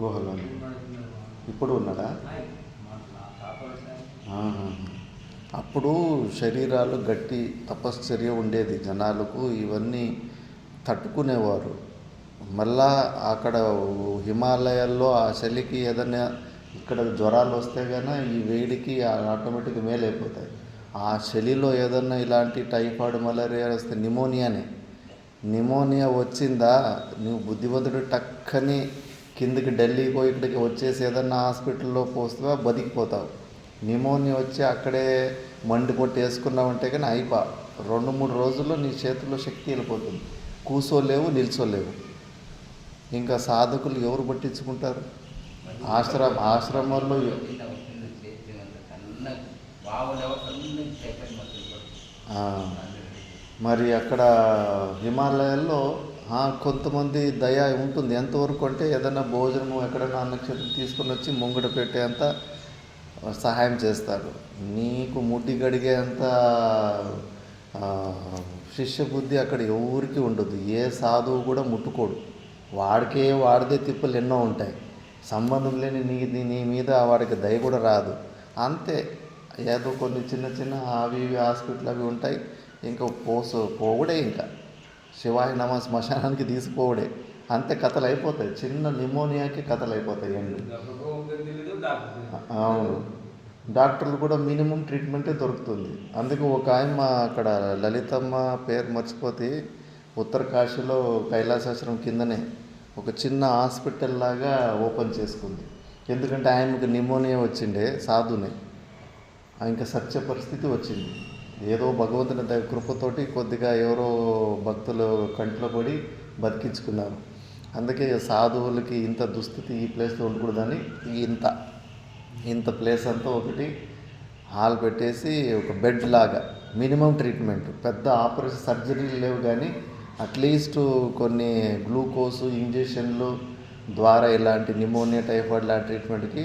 గుహలో ఇప్పుడు ఉన్నాడా? అప్పుడు శరీరాలు గట్టి తపశ్చర్య ఉండేది జనాలకు. ఇవన్నీ తట్టుకునేవారు. మళ్ళా అక్కడ హిమాలయాల్లో ఆ చలికి ఏదైనా ఇక్కడ జ్వరాలు వస్తే కన్నా ఈ వేడికి ఆటోమేటిక్గా మేలైపోతాయి. ఆ చలిలో ఏదన్నా ఇలాంటి టైఫాయిడ్ మలేరియా వస్తే నిమోనియా వచ్చిందా నువ్వు బుద్ధిమంతుడు టక్కని కిందకి ఢిల్లీకో ఇక్కడికి వచ్చేసి ఏదన్నా హాస్పిటల్లో పోస్తావా బతికిపోతావు. నిమోనియా వచ్చి అక్కడే మండి కొట్టి వేసుకున్నావంటే కానీ 2-3 రోజుల్లో నీ చేతుల్లో శక్తి వెళ్ళిపోతుంది. కూసోలేవు, నిల్చోలేవు. ఇంకా సాధకులు ఎవరు పట్టించుకుంటారు? ఆశ్రమాల్లో మరి అక్కడ హిమాలయాల్లో కొంతమంది దయ ఉంటుంది. ఎంతవరకు అంటే ఏదైనా భోజనం ఎక్కడైనా అన్నక్షేత్రం తీసుకొని వచ్చి ముంగట పెట్టేంత సహాయం చేస్తారు. నీకు ముడ్డి గడిగేంత శిష్య బుద్ధి అక్కడ ఎవరికి ఉండదు. ఏ సాధువు కూడా ముట్టుకోడు. వాడిదే తిప్పలు ఎన్నో ఉంటాయి. సంబంధం లేని నీ మీద వాడికి దయ కూడా రాదు. అంతే ఏదో కొన్ని చిన్న అవి హాస్పిటల్ అవి ఉంటాయి. ఇంకా పోవుడే. ఇంకా శివాయ నమ శ్మశానానికి తీసిపోవడే. అంతే కథలు అయిపోతాయి. చిన్న నిమోనియాకి కథలు అయిపోతాయి అండి. అవును, డాక్టర్లు కూడా మినిమం ట్రీట్మెంటే దొరుకుతుంది. అందుకే ఒక ఆయమ్మ అక్కడ లలితమ్మ పేరు మర్చిపోతే ఉత్తరకాశీలో కైలాసాశ్రమం కిందనే ఒక చిన్న హాస్పిటల్ లాగా ఓపెన్ చేసుకుంది. ఎందుకంటే ఆయనకు నిమోనియా వచ్చిండే సాధునే. ఇంకా సత్య పరిస్థితి వచ్చింది. ఏదో భగవంతుని కృపతోటి కొద్దిగా ఎవరో భక్తులు కంట్లో పడి బతికించుకున్నారు. అందుకే సాధువులకి ఇంత దుస్థితి ఈ ప్లేస్లో ఉండకూడదని ఇంత ప్లేస్ అంతా ఒకటి హాల్ పెట్టేసి ఒక బెడ్ లాగా మినిమం ట్రీట్మెంట్. పెద్ద ఆపరేషన్ సర్జరీలు లేవు కానీ అట్లీస్ట్ కొన్ని గ్లూకోజు ఇంజెక్షన్లు ద్వారా ఇలాంటి నిమోనియా టైఫాయిడ్ లాంటి ట్రీట్మెంట్కి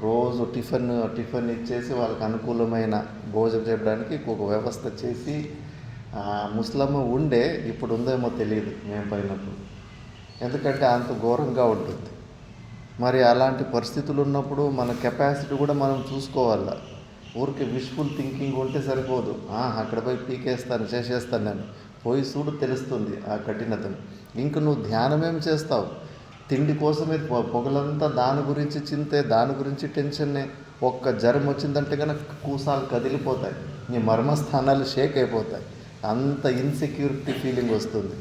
రోజు టిఫిన్ ఇచ్చేసి వాళ్ళకి అనుకూలమైన భోజనం చేయడానికి ఒక వ్యవస్థ చేసి ముస్లమ్మ ఉండే. ఇప్పుడు ఉందేమో తెలియదు మేము పోయినప్పుడు. ఎందుకంటే అంత ఘోరంగా ఉంటుంది. మరి అలాంటి పరిస్థితులు ఉన్నప్పుడు మన కెపాసిటీ కూడా మనం చూసుకోవాలి. ఊరికి విష్ఫుల్ థింకింగ్ ఉంటే సరిపోదు. అక్కడ పోయి పీకేస్తాను చేసేస్తాను నేను పోయి చూడు తెలుస్తుంది ఆ కఠినతను. ఇంక నువ్వు ధ్యానం ఏం చేస్తావు? తిండి కోసమే పొగలంతా దాని గురించి చింతే, దాని గురించి టెన్షన్నే. ఒక్క జ్వరం వచ్చిందంటే కనుక కూసాలు కదిలిపోతాయి, నీ మర్మస్థానాలు షేక్ అయిపోతాయి. అంత ఇన్సెక్యూరిటీ ఫీలింగ్ వస్తుంది.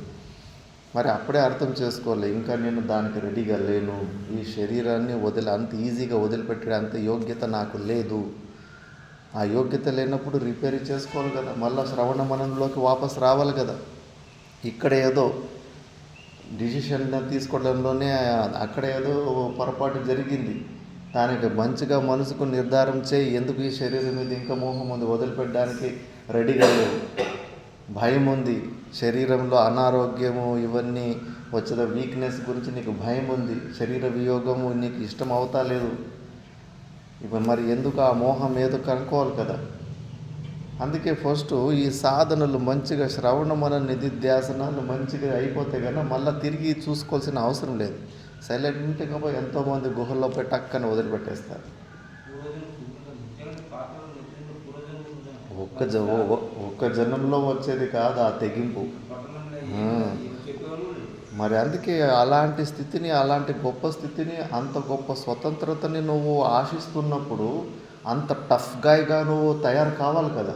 మరి అప్పుడే అర్థం చేసుకోవాలి, ఇంకా నేను దానికి రెడీగా లేను. ఈ శరీరాన్ని అంత ఈజీగా వదిలిపెట్టే అంత యోగ్యత నాకు లేదు. ఆ యోగ్యత లేనప్పుడు రిపేర్ చేసుకోవాలి కదా. మళ్ళీ శ్రవణ మననంలోకి వాపస్ రావాలి కదా. ఇక్కడ ఏదో డిసిషన్ తీసుకోవడంలోనే అక్కడ ఏదో పొరపాటు జరిగింది. దానికి మంచిగా మనసుకు నిర్ధారం చేయి. ఎందుకు ఈ శరీరం మీద ఇంకా మోహం ఉంది, వదిలిపెట్టడానికి రెడీగా లేదు. భయం ఉంది, శరీరంలో అనారోగ్యము ఇవన్నీ వచ్చిన వీక్నెస్ గురించి నీకు భయం ఉంది. శరీర వియోగము నీకు ఇష్టం అవుతా లేదు. ఇప్పుడు మరి ఎందుకు ఆ మోహం ఏదో కనుక్కోవాలి కదా. అందుకే ఫస్ట్ ఈ సాధనలు మంచిగా శ్రవణ మన నిధిధ్యాసనాలు మంచిగా అయిపోతే కన్నా మళ్ళీ తిరిగి చూసుకోవాల్సిన అవసరం లేదు. సైలెంట్గా పోయి ఎంతోమంది గుహల్లో పోయి టక్కని వదిలిపెట్టేస్తారు. ఒక్క జన్మలో వచ్చేది కాదు ఆ తెగింపు. చెప్పేవాళ్ళు మరి అందుకే అలాంటి స్థితిని, అలాంటి గొప్ప స్థితిని, అంత గొప్ప స్వతంత్రతని నువ్వు ఆశిస్తున్నప్పుడు అంత టఫ్ గాయ్గా నువ్వు తయారు కావాలి కదా.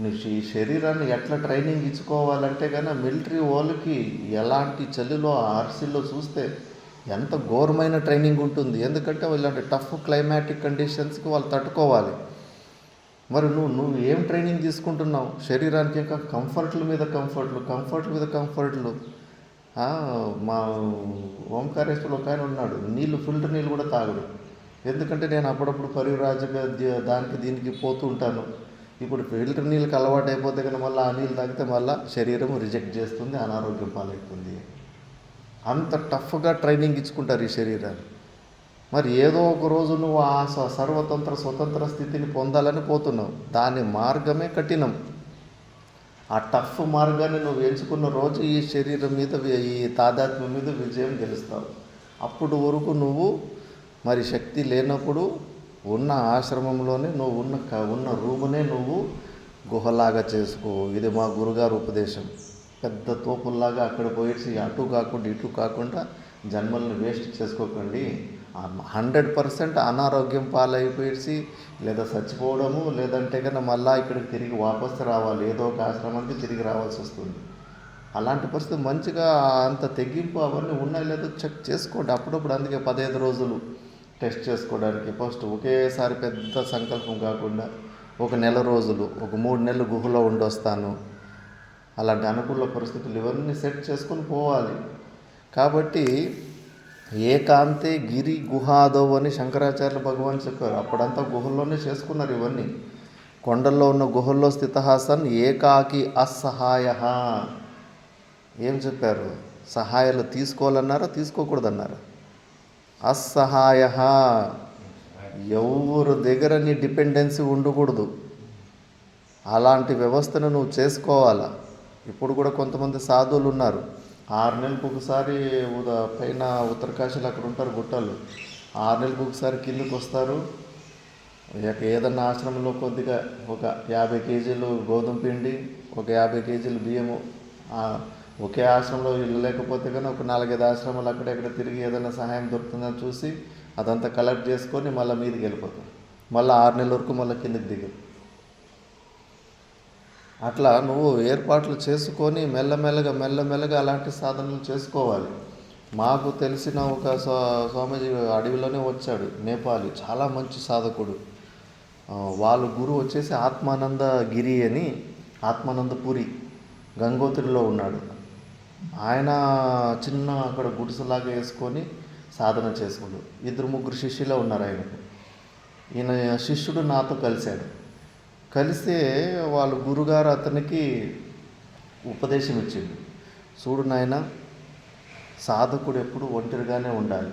నువ్వు ఈ శరీరాన్ని ఎట్లా ట్రైనింగ్ ఇచ్చుకోవాలంటే కానీ మిలిటరీ వాళ్ళకి ఎలాంటి చలిలో ఆర్సీలో చూస్తే ఎంత ఘోరమైన ట్రైనింగ్ ఉంటుంది. ఎందుకంటే ఇలాంటి టఫ్ క్లైమాటిక్ కండిషన్స్కి వాళ్ళు తట్టుకోవాలి. మరి నువ్వు ఏం ట్రైనింగ్ తీసుకుంటున్నావు? శరీరానికి ఇంకా కంఫర్ట్ల మీద కంఫర్ట్లు. మా ఓంకారేశ్వరులు ఒక ఆయన ఉన్నాడు, నీళ్ళు ఫిల్టర్ నీళ్ళు కూడా తాగడు. ఎందుకంటే నేను అప్పుడప్పుడు పరివ్రాజక దానికి దీనికి పోతూ ఉంటాను. ఇప్పుడు ఫిల్టర్ నీళ్ళకి అలవాటు అయిపోతే కానీ మళ్ళీ ఆ నీళ్ళు తాగితే మళ్ళీ శరీరం రిజెక్ట్ చేస్తుంది, అనారోగ్యం పాలవుతుంది. అంత టఫ్గా ట్రైనింగ్ ఇచ్చుకుంటారు ఈ శరీరాన్ని. మరి ఏదో ఒక రోజు నువ్వు ఆ స్వతంత్ర స్థితిని పొందాలని పోతున్నావు. దాని మార్గమే కఠినం. ఆ టఫ్ మార్గాన్ని నువ్వు ఎంచుకున్న రోజు ఈ శరీరం మీద, ఈ తాదాత్మ్యం మీద విజయం గెలుస్తావు. అప్పుడు వరకు నువ్వు మరి శక్తి లేనప్పుడు ఉన్న ఆశ్రమంలోనే నువ్వు ఉన్న రూమునే నువ్వు గుహలాగా చేసుకో. ఇది మా గురుగారు ఉపదేశం. పెద్ద తోపుల్లాగా అక్కడ పోయేసి అటు కాకుండా ఇటు కాకుండా జన్మల్ని వేస్ట్ చేసుకోకండి. 100% అనారోగ్యం పాలైపోయేసి లేదా చచ్చిపోవడము, లేదంటే కన్నా మళ్ళీ ఇక్కడికి తిరిగి వాపసు రావాలి, ఏదో ఒక ఆశ్రమానికి తిరిగి రావాల్సి వస్తుంది. అలాంటి పరిస్థితి మంచిగా అంత తెగింపు అవన్నీ ఉన్నాయో లేదో చెక్ చేసుకోండి అప్పుడప్పుడు. అందుకే 15 రోజులు టెస్ట్ చేసుకోవడానికి ఫస్ట్ ఒకేసారి పెద్ద సంకల్పం కాకుండా ఒక నెల రోజులు, ఒక 3 నెలలు గుహలో ఉండొస్తాను, అలాంటి అనుకూల పరిస్థితులు ఇవన్నీ సెట్ చేసుకొని పోవాలి. కాబట్టి ఏకాంతే గిరి గుహాదో అని శంకరాచార్యులు భగవాన్ చెప్పారు. అప్పుడంతా గుహల్లోనే చేసుకున్నారు ఇవన్నీ. కొండల్లో ఉన్న గుహల్లో స్థితహాసన్ ఏకాకి అసహాయ. ఏం చెప్పారు? సహాయాలు తీసుకోవాలన్నారా, తీసుకోకూడదన్నారా? అసహాయ. ఎవరు దగ్గర నీ డిపెండెన్సీ ఉండకూడదు. అలాంటి వ్యవస్థను నువ్వు చేసుకోవాలా. ఇప్పుడు కూడా కొంతమంది సాధువులు ఉన్నారు, 6 నెలలకు ఒకసారి పైన ఉత్తరకాశీలు అక్కడ ఉంటారు గుట్టలు, 6 నెలలకు ఒకసారి కిందకు వస్తారు. ఏదన్నా ఆశ్రమంలో కొద్దిగా ఒక 50 కేజీలు గోధుమ పిండి, ఒక 50 కేజీలు బియ్యము, ఒకే ఆశ్రమంలో ఇల్లు లేకపోతే కానీ ఒక 4-5 ఆశ్రమాలు అక్కడెక్కడ తిరిగి ఏదైనా సహాయం దొరుకుతుందని చూసి అదంతా కలెక్ట్ చేసుకొని మళ్ళీ మీదకి వెళ్ళిపోతాం. మళ్ళీ 6 నెలల వరకు మళ్ళీ కిందకి దిగారు. అట్లా నువ్వు ఏర్పాట్లు చేసుకొని మెల్లమెల్లగా అలాంటి సాధనలు చేసుకోవాలి. మాకు తెలిసిన ఒక స్వామీజీ అడవిలోనే వచ్చాడు, నేపాలి, చాలా మంచి సాధకుడు. వాళ్ళ గురువు వచ్చేసి ఆత్మానంద గిరి అని, ఆత్మానందపురి గంగోత్రిలో ఉన్నాడు. ఆయన చిన్న అక్కడ గుడిసెలాగా వేసుకొని సాధన చేసుకుంటాడు. 2-3 శిష్యులే ఉన్నారు ఆయనకు. ఈయన శిష్యుడు నాతో కలిస్తే వాళ్ళ గురుగారు అతనికి ఉపదేశం ఇచ్చింది. చూడు నాయన, సాధకుడు ఎప్పుడు ఒంటరిగానే ఉండాలి,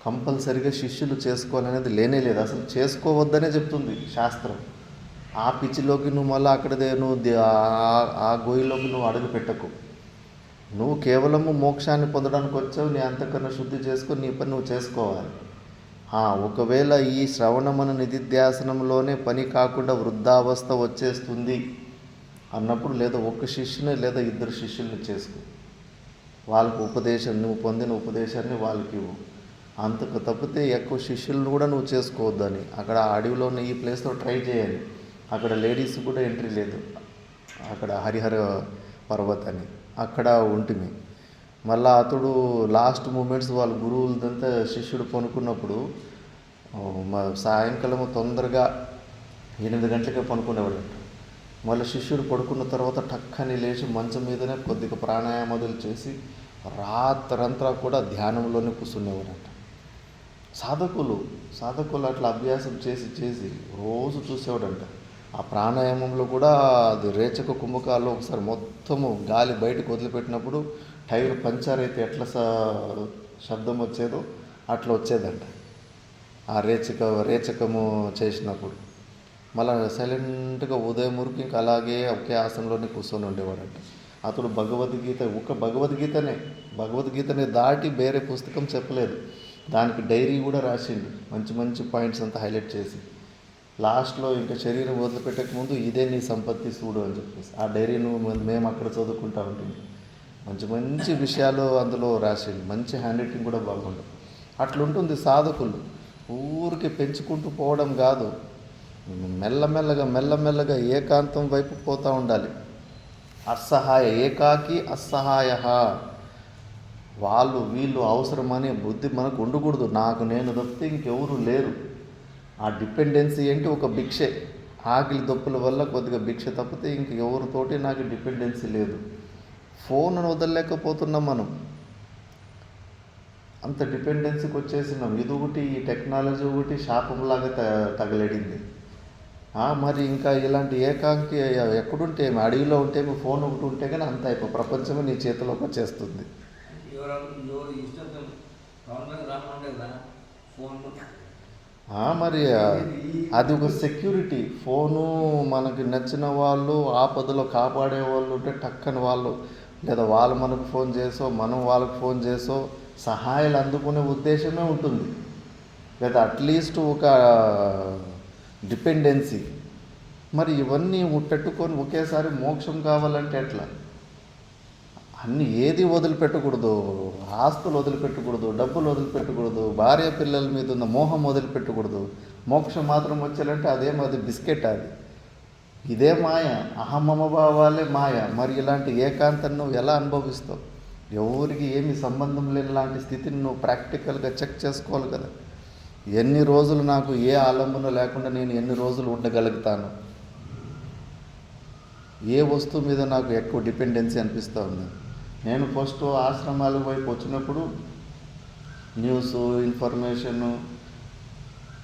కంపల్సరిగా శిష్యులు చేసుకోవాలనేది లేనే లేదు, అసలు చేసుకోవద్దనే చెప్తుంది శాస్త్రం. ఆ పిచ్చిలోకి నువ్వు మళ్ళీ నువ్వు ఆ గోయిలోకి నువ్వు అడుగు పెట్టకు. నువ్వు కేవలము మోక్షాన్ని పొందడానికి వచ్చావు, నీ అంతకన్నా శుద్ధి చేసుకొని నీ పని నువ్వు చేసుకోవాలి. ఒకవేళ ఈ శ్రవణమన నిధిధ్యాసనంలోనే పని కాకుండా వృద్ధావస్థ వచ్చేస్తుంది అన్నప్పుడు లేదా ఒక శిష్యుని లేదా 2 శిష్యుల్ని చేసుకో. వాళ్ళకు ఉపదేశం, నువ్వు పొందిన ఉపదేశాన్ని వాళ్ళకి ఇవ్వు. అంతకు తప్పితే ఎక్కువ శిష్యులను కూడా నువ్వు చేసుకోవద్దని. అక్కడ అడవిలో ఉన్న ఈ ప్లేస్లో ట్రై చేయాలి. అక్కడ లేడీస్ కూడా ఎంట్రీ లేదు. అక్కడ హరిహర పర్వత్ అని అక్కడ ఉంటుంది. మళ్ళీ అతడు లాస్ట్ మూమెంట్స్ వాళ్ళ గురువులదంతా శిష్యుడు పనుకున్నప్పుడు సాయంకాలం తొందరగా 8 గంటలకే పనుకునేవాడంట. మళ్ళీ శిష్యుడు పడుకున్న తర్వాత టక్కని లేచి మంచం మీదనే కొద్దిగా ప్రాణాయామాలు చేసి రాత్రంతా కూడా ధ్యానంలోనే కూర్చునేవాడంట. సాధకులు అట్లా అభ్యాసం చేసి రోజు చూసేవాడంట. ఆ ప్రాణాయామంలో కూడా అది రేచక కుంభకాల్లో ఒకసారి మొత్తము గాలి బయటకు వదిలిపెట్టినప్పుడు టైర్ పంచర్ అయితే ఎట్లా శబ్దం వచ్చేదో అట్లా వచ్చేదంట ఆ రేచకము చేసినప్పుడు. మళ్ళీ సైలెంట్గా ఉదయం వరకు ఇంకా అలాగే ఒకే ఆసనంలోనే కూర్చొని ఉండేవాడంట. అతడు భగవద్గీతనే దాటి వేరే పుస్తకం చెప్పలేదు. దానికి డైరీ కూడా రాసిండు, మంచి పాయింట్స్ అంతా హైలైట్ చేసి. లాస్ట్లో ఇంకా శరీరం వదిలిపెట్టక ముందు ఇదే నీ సంపత్తి చూడు అని చెప్పేసి ఆ డైరీను మేము అక్కడ చదువుకుంటూ ఉంటుంది. మంచి మంచి విషయాలు అందులో రాసింది. మంచి హ్యాండ్ రైటింగ్ కూడా బాగుంటుంది. అట్లుంటుంది సాధకులు. ఊరికి పెంచుకుంటూ పోవడం కాదు, మెల్లమెల్లగా ఏకాంతం వైపు పోతూ ఉండాలి. అసహాయ ఏకాకి అసహాయ, వాళ్ళు వీళ్ళు అవసరమనే బుద్ధి మనకు ఉండకూడదు. నాకు నేను తప్పితే ఇంకెవరు లేరు. ఆ డిపెండెన్సీ ఏంటి? ఒక భిక్షే. ఆకలి దప్పుల వల్ల కొద్దిగా భిక్ష తప్పితే ఇంక ఎవరితోటి నాకు డిపెండెన్సీ లేదు. ఫోన్ను వదలలేకపోతున్నాం మనం, అంత డిపెండెన్సీకి వచ్చేసినాం. ఇది ఒకటి, ఈ టెక్నాలజీ ఒకటి శాపంలాగా తగలడింది. మరి ఇంకా ఇలాంటి ఏకాంకి ఎక్కడుంటే అడవిలో ఉంటే ఫోన్ ఒకటి ఉంటే కానీ అంత అయిపో ప్రపంచమే నీ చేతిలోకి వచ్చేస్తుంది. మరి అది ఒక సెక్యూరిటీ. ఫోను మనకి నచ్చిన వాళ్ళు ఆపదలో కాపాడే వాళ్ళు ఉంటే టక్కని వాళ్ళు, లేదా వాళ్ళు మనకు ఫోన్ చేసో మనం వాళ్ళకు ఫోన్ చేసో సహాయాలు అందుకునే ఉద్దేశమే ఉంటుంది, లేదా అట్లీస్ట్ ఒక డిపెండెన్సీ. మరి ఇవన్నీ పెట్టుకొని ఒకేసారి మోక్షం కావాలంటే ఎట్లా? అన్నీ ఏది వదిలిపెట్టకూడదు, ఆస్తులు వదిలిపెట్టకూడదు, డబ్బులు వదిలిపెట్టకూడదు, భార్య పిల్లల మీద ఉన్న మోహం వదిలిపెట్టకూడదు. మోక్షం మాత్రం వచ్చాలంటే అది బిస్కెట్. అది ఇదే మాయ, అహమమభావాలే మాయ. మరి ఇలాంటి ఏకాంతం నువ్వు ఎలా అనుభవిస్తావు? ఎవరికి ఏమి సంబంధం లేని లాంటి స్థితిని నువ్వు ప్రాక్టికల్గా చెక్ చేసుకోవాలి కదా. ఎన్ని రోజులు నాకు ఏ ఆలంబన లేకుండా నేను ఎన్ని రోజులు ఉండగలుగుతాను? ఏ వస్తువు మీద నాకు ఎక్కువ డిపెండెన్సీ అనిపిస్తూ ఉంది? నేను ఫస్ట్ ఆశ్రమాల వైపు వచ్చినప్పుడు న్యూస్ ఇన్ఫర్మేషను,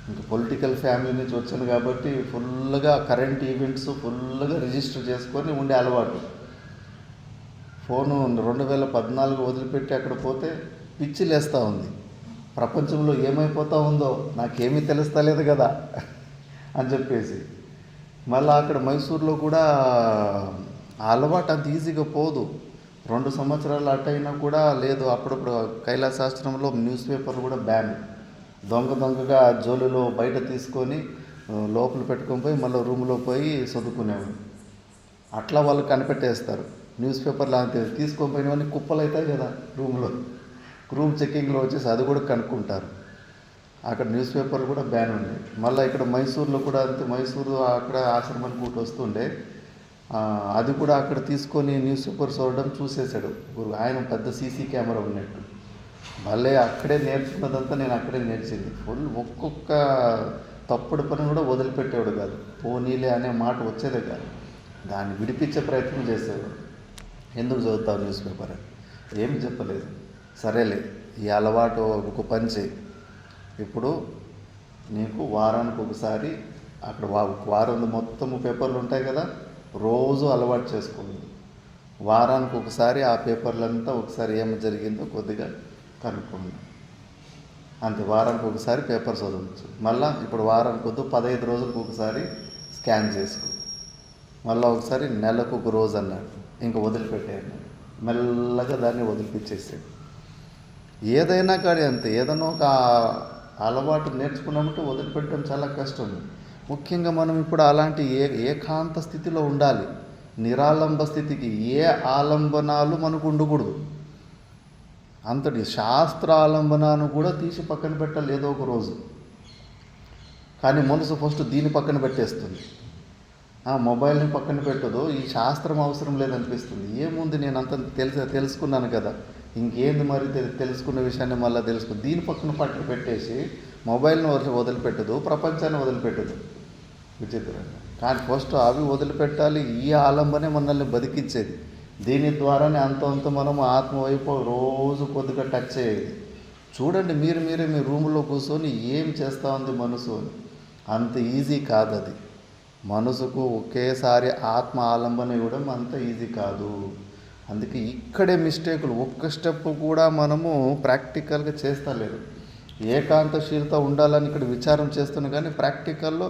ఇంకా పొలిటికల్ ఫ్యామిలీ నుంచి వచ్చాను కాబట్టి ఫుల్గా కరెంట్ ఈవెంట్స్ ఫుల్గా రిజిస్టర్ చేసుకొని ఉండే అలవాటు. ఫోను 2014 వదిలిపెట్టి అక్కడ పోతే పిచ్చి లేస్తూ ఉంది. ప్రపంచంలో ఏమైపోతూ ఉందో నాకేమీ తెలుస్తలేదు కదా అని చెప్పేసి. మళ్ళీ అక్కడ మైసూర్లో కూడా అలవాటు అంత ఈజీగా పోదు. 2 సంవత్సరాలు అటైనా కూడా లేదు. అప్పుడప్పుడు కైలాసాశ్రమంలో న్యూస్ పేపర్లు కూడా బ్యాన్. దొంగగా జోలులో బయట తీసుకొని లోపల పెట్టుకొని పోయి మళ్ళీ రూమ్లో పోయి చదువుకునేవాడు. అట్లా వాళ్ళు కనిపెట్టేస్తారు. న్యూస్ పేపర్లు అంతే తీసుకొని పోయినవన్నీ కుప్పలు అవుతాయి కదా రూమ్ చెక్కింగ్లో వచ్చేసి అది కూడా కనుక్కుంటారు. అక్కడ న్యూస్ పేపర్లు కూడా బ్యాన్ ఉన్నాయి. మళ్ళీ ఇక్కడ మైసూర్లో కూడా అంతే. మైసూరు అక్కడ ఆశ్రమానికి కూట వస్తుండే, అది కూడా అక్కడ తీసుకొని న్యూస్ పేపర్ చూడడం చూసేశాడు. ఆయన పెద్ద సీసీ కెమెరా ఉన్నట్టు. భలే అక్కడే నేర్చుకున్నదంతా నేను అక్కడే నేర్చింది. ఒక్కొక్క తప్పుడు పని కూడా వదిలిపెట్టేవాడు కాదు. పోనీలే అనే మాట వచ్చేదే కాదు. దాన్ని విడిపించే ప్రయత్నం చేసేవాడు. ఎందుకు చదువుతావు న్యూస్ పేపర్ అని ఏమి చెప్పలేదు. సరేలే, ఈ అలవాటు ఒక పని చేయి. ఇప్పుడు నీకు వారానికి ఒకసారి అక్కడ వారం మొత్తము పేపర్లు ఉంటాయి కదా, రోజు అలవాటు చేసుకోండి. వారానికి ఒకసారి ఆ పేపర్లంతా ఒకసారి ఏమి జరిగిందో కొద్దిగా కనుక్కోండి. అంతే, వారానికి ఒకసారి పేపర్ చదవచ్చు. మళ్ళీ ఇప్పుడు వారానికి 15 రోజులకు ఒకసారి స్కాన్ చేసుకో. మళ్ళీ ఒకసారి నెలకు ఒక రోజు అన్నాడు, ఇంకా వదిలిపెట్టాడు. మెల్లగా దాన్ని వదిలిపించేసాడు. ఏదైనా కానీ అంతే, ఏదైనా ఒక అలవాటు నేర్చుకున్నామంటే వదిలిపెట్టడం చాలా కష్టం. ముఖ్యంగా మనం ఇప్పుడు అలాంటి ఏకాంత స్థితిలో ఉండాలి. నిరాలంబ స్థితికి ఏ ఆలంబనాలు మనకు ఉండకూడదు. అంతటి శాస్త్ర ఆలంబనాన్ని కూడా తీసి పక్కన పెట్టాలి ఏదో ఒక రోజు. కానీ మనసు ఫస్ట్ దీన్ని పక్కన పెట్టేస్తుంది. ఆ మొబైల్ని పక్కన పెట్టదు, ఈ శాస్త్రం అవసరం లేదనిపిస్తుంది. ఏముంది, నేను అంత తెలుసుకున్నాను కదా, ఇంకేంది మరి తెలుసుకున్న విషయాన్ని మళ్ళీ తెలుసుకుని దీని పక్కన పక్కన పెట్టేసి మొబైల్ని వదిలిపెట్టదు, ప్రపంచాన్ని వదిలిపెట్టదు. విచిత్రంగా. కానీ ఫస్ట్ అవి వదిలిపెట్టాలి. ఈ ఆలంబనే మనల్ని బతికించేది. దీని ద్వారానే అంత మనం ఆత్మవైపు రోజు కొద్దిగా టచ్ అయ్యేది. చూడండి, మీరే మీ రూమ్లో కూర్చొని ఏం చేస్తూ ఉంది మనసు అని. అంత ఈజీ కాదు అది. మనసుకు ఒకేసారి ఆత్మ ఆలంబన ఇవ్వడం అంత ఈజీ కాదు. అందుకే ఇక్కడే మిస్టేకులు. ఒక్క స్టెప్ కూడా మనము ప్రాక్టికల్గా చేస్తలేదు. ఏకాంతశీలత ఉండాలని ఇక్కడ విచారం చేస్తున్నాం, కానీ ప్రాక్టికల్లో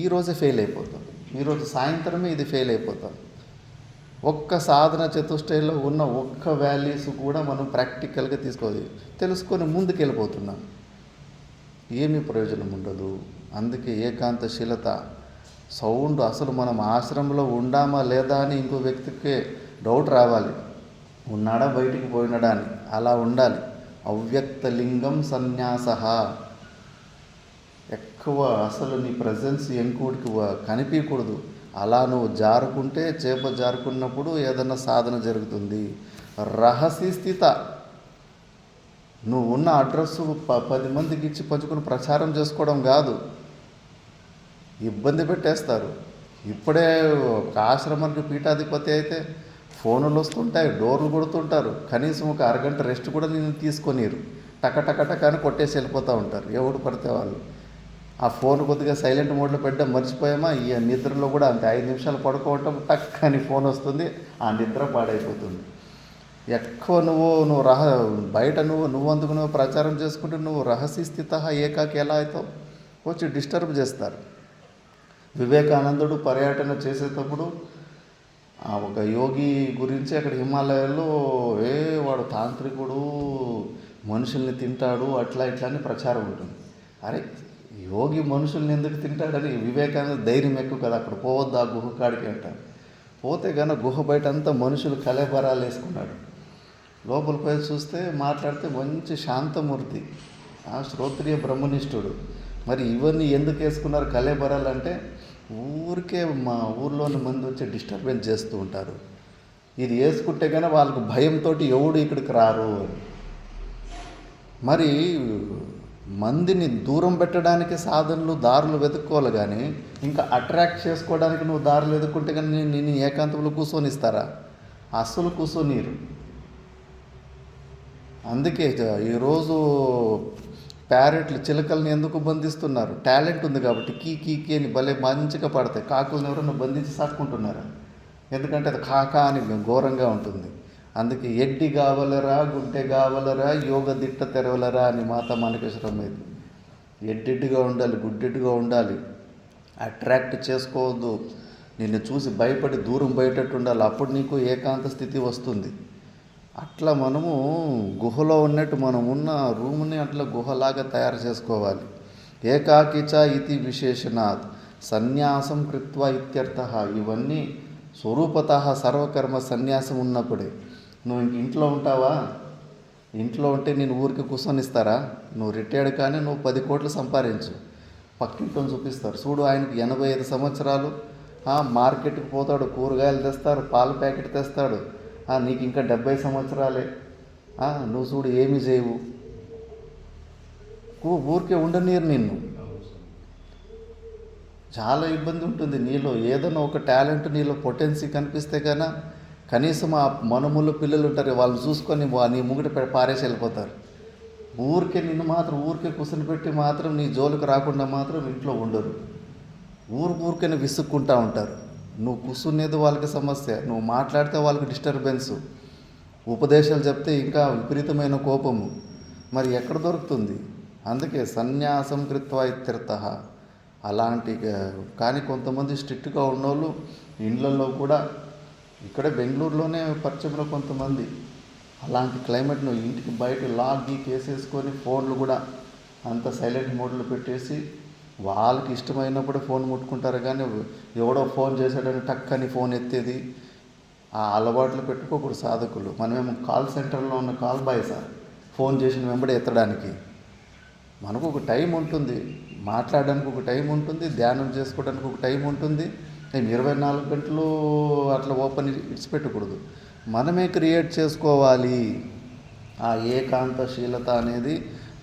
ఈరోజే ఫెయిల్ అయిపోతాం. ఈరోజు సాయంత్రమే ఇది ఫెయిల్ అయిపోతాం. ఒక్క సాధన చతుష్టయంలో ఉన్న ఒక్క వాల్యూస్ కూడా మనం ప్రాక్టికల్గా తెలుసుకొని ముందుకు వెళ్ళిపోతున్నాం. ఏమీ ప్రయోజనం ఉండదు. అందుకే ఏకాంతశీలత. సౌండ్ అసలు మనం ఆశ్రమంలో ఉండామా లేదా అని ఇంకో వ్యక్తికి డౌట్ రావాలి, ఉన్నాడా బయటికి పోయినాడా అని. అలా ఉండాలి. అవ్యక్త లింగం సన్యాస. ఎక్కువ అసలు నీ ప్రజెన్స్ ఇంకోటికి కనిపించకూడదు. అలా నువ్వు జారుకుంటే, చేప జారుకున్నప్పుడు ఏదన్నా సాధన జరుగుతుంది. రహస్య స్థిత. నువ్వు ఉన్న అడ్రస్సు 10 మందికి ఇచ్చి పంచుకుని ప్రచారం చేసుకోవడం కాదు, ఇబ్బంది పెట్టేస్తారు. ఇప్పుడే ఒక ఆశ్రమానికి పీఠాధిపతి అయితే ఫోన్లు వస్తుంటాయి, డోర్లు కొడుతుంటారు, కనీసం ఒక అరగంట రెస్ట్ కూడా నేను తీసుకొనిరు. టక అని కొట్టేసి వెళ్ళిపోతూ ఉంటారు ఎవడు పడితే వాళ్ళు. ఆ ఫోన్ కొద్దిగా సైలెంట్ మోడ్లో పెట్టడం మర్చిపోయామా, ఈ నిద్రలో కూడా అంతే. 5 నిమిషాలు పడుకోవటం టక్ అని ఫోన్ వస్తుంది, ఆ నిద్ర పాడైపోతుంది. ఎక్కువ నువ్వు బయట నువ్వు అందుకు నువ్వు ప్రచారం చేసుకుంటే నువ్వు రహస్య స్థిత ఏకాకి ఎలా అవుతావు? వచ్చి డిస్టర్బ్ చేస్తారు. వివేకానందుడు పర్యటన చేసేటప్పుడు ఒక యోగి గురించి అక్కడ హిమాలయాల్లో వాడు తాంత్రికుడు, మనుషుల్ని తింటాడు, అట్లా ఇట్లా అని ప్రచారం ఉంటుంది. అరే యోగి మనుషుల్ని ఎందుకు తింటాడని వివేకానంద ధైర్యం ఎక్కువ కదా, అక్కడ పోవద్దు ఆ గుహ కాడికి అంటారు. పోతే కానీ గుహ బయట అంతా మనుషులు కలేబరాలు వేసుకున్నాడు. లోపల పోయి చూస్తే మాట్లాడితే మంచి శాంతమూర్తి, శ్రోత్రియ బ్రహ్మనిష్ఠుడు. మరి ఇవన్నీ ఎందుకు వేసుకున్నారు కలేబరాలు అంటే, ఊరికే మా ఊర్లోని మంది వచ్చి డిస్టర్బెన్స్ చేస్తూ ఉంటారు, ఇది వేసుకుంటే కానీ వాళ్ళకు భయంతో ఎవడు ఇక్కడికి రారు అని. మరి మందిని దూరం పెట్టడానికి సాధనలు దారులు వెతుక్కోవాలి, కానీ ఇంకా అట్రాక్ట్ చేసుకోవడానికి నువ్వు దారులు వెతుక్కుంటే కానీ నేను ఏకాంతంలో కూర్చొనిస్తారా? అస్సలు కూర్చొనిరు. అందుకే ఈరోజు ప్యారెట్లు చిలకల్ని ఎందుకు బంధిస్తున్నారు? టాలెంట్ ఉంది కాబట్టి కీ అని భలే మంచిగా పడతాయి. కాకులను ఎవరన్నా బంధించి సాక్కుంటున్నారా? ఎందుకంటే అది కాకా అని ఘోరంగా ఉంటుంది. అందుకే ఎడ్డి కావలరా, గుడ్డె కావలరా, యోగ దిట్ట తెరవలరా అని మాత మాణికేశ్వరం మీద. ఎడ్డెడ్డిగా ఉండాలి, గుడ్డెడ్డిగా ఉండాలి, అట్రాక్ట్ చేసుకోవద్దు, నిన్ను చూసి భయపడి దూరం బయటట్టు ఉండాలి. అప్పుడు నీకు ఏకాంత స్థితి వస్తుంది. అట్లా మనము గుహలో ఉన్నట్టు మనం ఉన్న రూమ్ని అట్లా గుహలాగా తయారు చేసుకోవాలి. ఏకాకిచ ఇతి విశేషణాత్ సన్యాసం కృత్వ ఇత్యర్థ. ఇవన్నీ స్వరూపత సర్వకర్మ సన్యాసం ఉన్నప్పుడే. నువ్వు ఇంట్లో ఉంటావా? ఇంట్లో ఉంటే నేను ఊరికి కూర్చొనిస్తారా? నువ్వు రిటైర్డ్ కానీ నువ్వు 10 కోట్లు సంపాదించు, పక్కింట్లో చూపిస్తారు. చూడు ఆయనకి 85 సంవత్సరాలు, మార్కెట్కి పోతాడు, కూరగాయలు తెస్తారు, పాల ప్యాకెట్ తెస్తాడు. నీకు ఇంకా 70 సంవత్సరాలే, నువ్వు చూడు ఏమి చేయవు, ఊరికే ఉండనీరు నిన్ను. చాలా ఇబ్బంది ఉంటుంది. నీలో ఏదైనా ఒక టాలెంట్, నీలో పొటెన్సీ కనిపిస్తే కన్నా కనీసం ఆ మనుములు పిల్లలు ఉంటారు, వాళ్ళు చూసుకొని నీ ముంగిట పారేసి వెళ్ళిపోతారు. ఊరికే నిన్ను మాత్రం ఊరికే కూర్చొని పెట్టి మాత్రం నీ జోలికి రాకుండా మాత్రం ఇంట్లో ఉండరు. ఊరికనే విసుక్కుంటూ ఉంటారు. నువ్వు కూర్చునేది వాళ్ళకి సమస్య, నువ్వు మాట్లాడితే వాళ్ళకి డిస్టర్బెన్సు, ఉపదేశాలు చెప్తే ఇంకా విపరీతమైన కోపము. మరి ఎక్కడ దొరుకుతుంది? అందుకే సన్యాసం కృత్వ ఇత్యర్థ. అలాంటి కానీ కొంతమంది స్ట్రిక్ట్గా ఉన్నోళ్ళు ఇండ్లలో కూడా, ఇక్కడే బెంగళూరులోనే పరిచయంలో కొంతమంది అలాంటి క్లైమేట్, నువ్వు ఇంటికి బయట లాక్ కేసేసుకొని ఫోన్లు కూడా అంత సైలెంట్ మోడ్లో పెట్టేసి వాళ్ళకి ఇష్టమైనప్పుడు ఫోన్ ముట్టుకుంటారు. కానీ ఎవడో ఫోన్ చేశాడని టక్కని ఫోన్ ఎత్తేది, ఆ అలవాట్లు పెట్టుకోకూడదు సాధకులు. మనమేమో కాల్ సెంటర్లో ఉన్న కాల్ బాయ్ సార్, ఫోన్ చేసిన వెంబడి ఎత్తడానికి. మనకు ఒక టైం ఉంటుంది, మాట్లాడడానికి ఒక టైం ఉంటుంది, ధ్యానం చేసుకోవడానికి ఒక టైం ఉంటుంది. 24 గంటలు అట్లా ఓపెన్ ఇడిచిపెట్టకూడదు. మనమే క్రియేట్ చేసుకోవాలి. ఆ ఏకాంతశీలత అనేది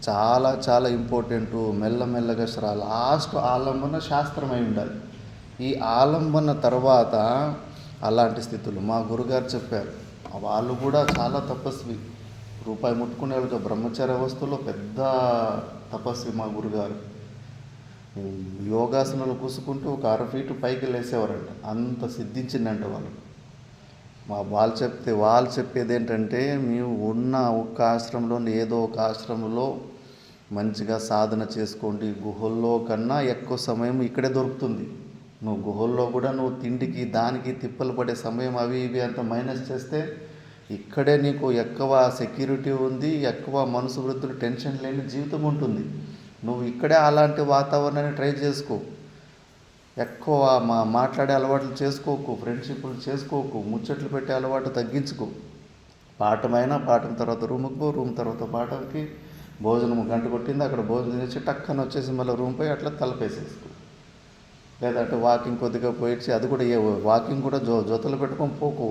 చాలా చాలా ఇంపార్టెంటు. మెల్లమెల్లగా లాస్ట్ ఆలంబన శాస్త్రమై ఉండాలి. ఈ ఆలంబన తర్వాత అలాంటి స్థితులు మా గురుగారు చెప్పారు. వాళ్ళు కూడా చాలా తపస్వి, రూపాయి ముట్టుకునే వాళ్ళకి బ్రహ్మచర్య అవస్థలో పెద్ద తపస్వి మా గురుగారు. యోగాసనాలు కూసుకుంటూ ఒక 6 ఫీటు పైకి లేసేవారంట, అంత సిద్ధించిందంట వాళ్ళు. వాళ్ళు చెప్పేది ఏంటంటే, మేము ఉన్న ఒక్క ఆశ్రమంలో ఏదో ఒక ఆశ్రమంలో మంచిగా సాధన చేసుకోండి. గుహల్లో కన్నా ఎక్కువ సమయం ఇక్కడే దొరుకుతుంది. నువ్వు గుహల్లో కూడా నువ్వు తిండికి దానికి తిప్పలు పడే సమయం అవి ఇవి అంత మైనస్ చేస్తే ఇక్కడే నీకు ఎక్కువ సెక్యూరిటీ ఉంది, ఎక్కువ మనసు వృద్ధులు టెన్షన్ లేని జీవితం ఉంటుంది. నువ్వు ఇక్కడే అలాంటి వాతావరణాన్ని ట్రై చేసుకో. ఎక్కువ మాట్లాడే అలవాట్లు చేసుకోకు, ఫ్రెండ్షిప్లు చేసుకోకు, ముచ్చట్లు పెట్టే అలవాటు తగ్గించుకో. పాఠమైనా పాఠం తర్వాత రూమ్కి పో, రూమ్ తర్వాత పాఠంకి, భోజనం గంట కొట్టింది అక్కడ భోజనం చేసి టక్కన వచ్చేసి మళ్ళీ రూమ్ పోయి అట్లా తలపేసేసుకో. లేదంటే వాకింగ్ కొద్దిగా పోయిచ్చి, అది కూడా వాకింగ్ కూడా జొతలు పెట్టుకొని పోకు,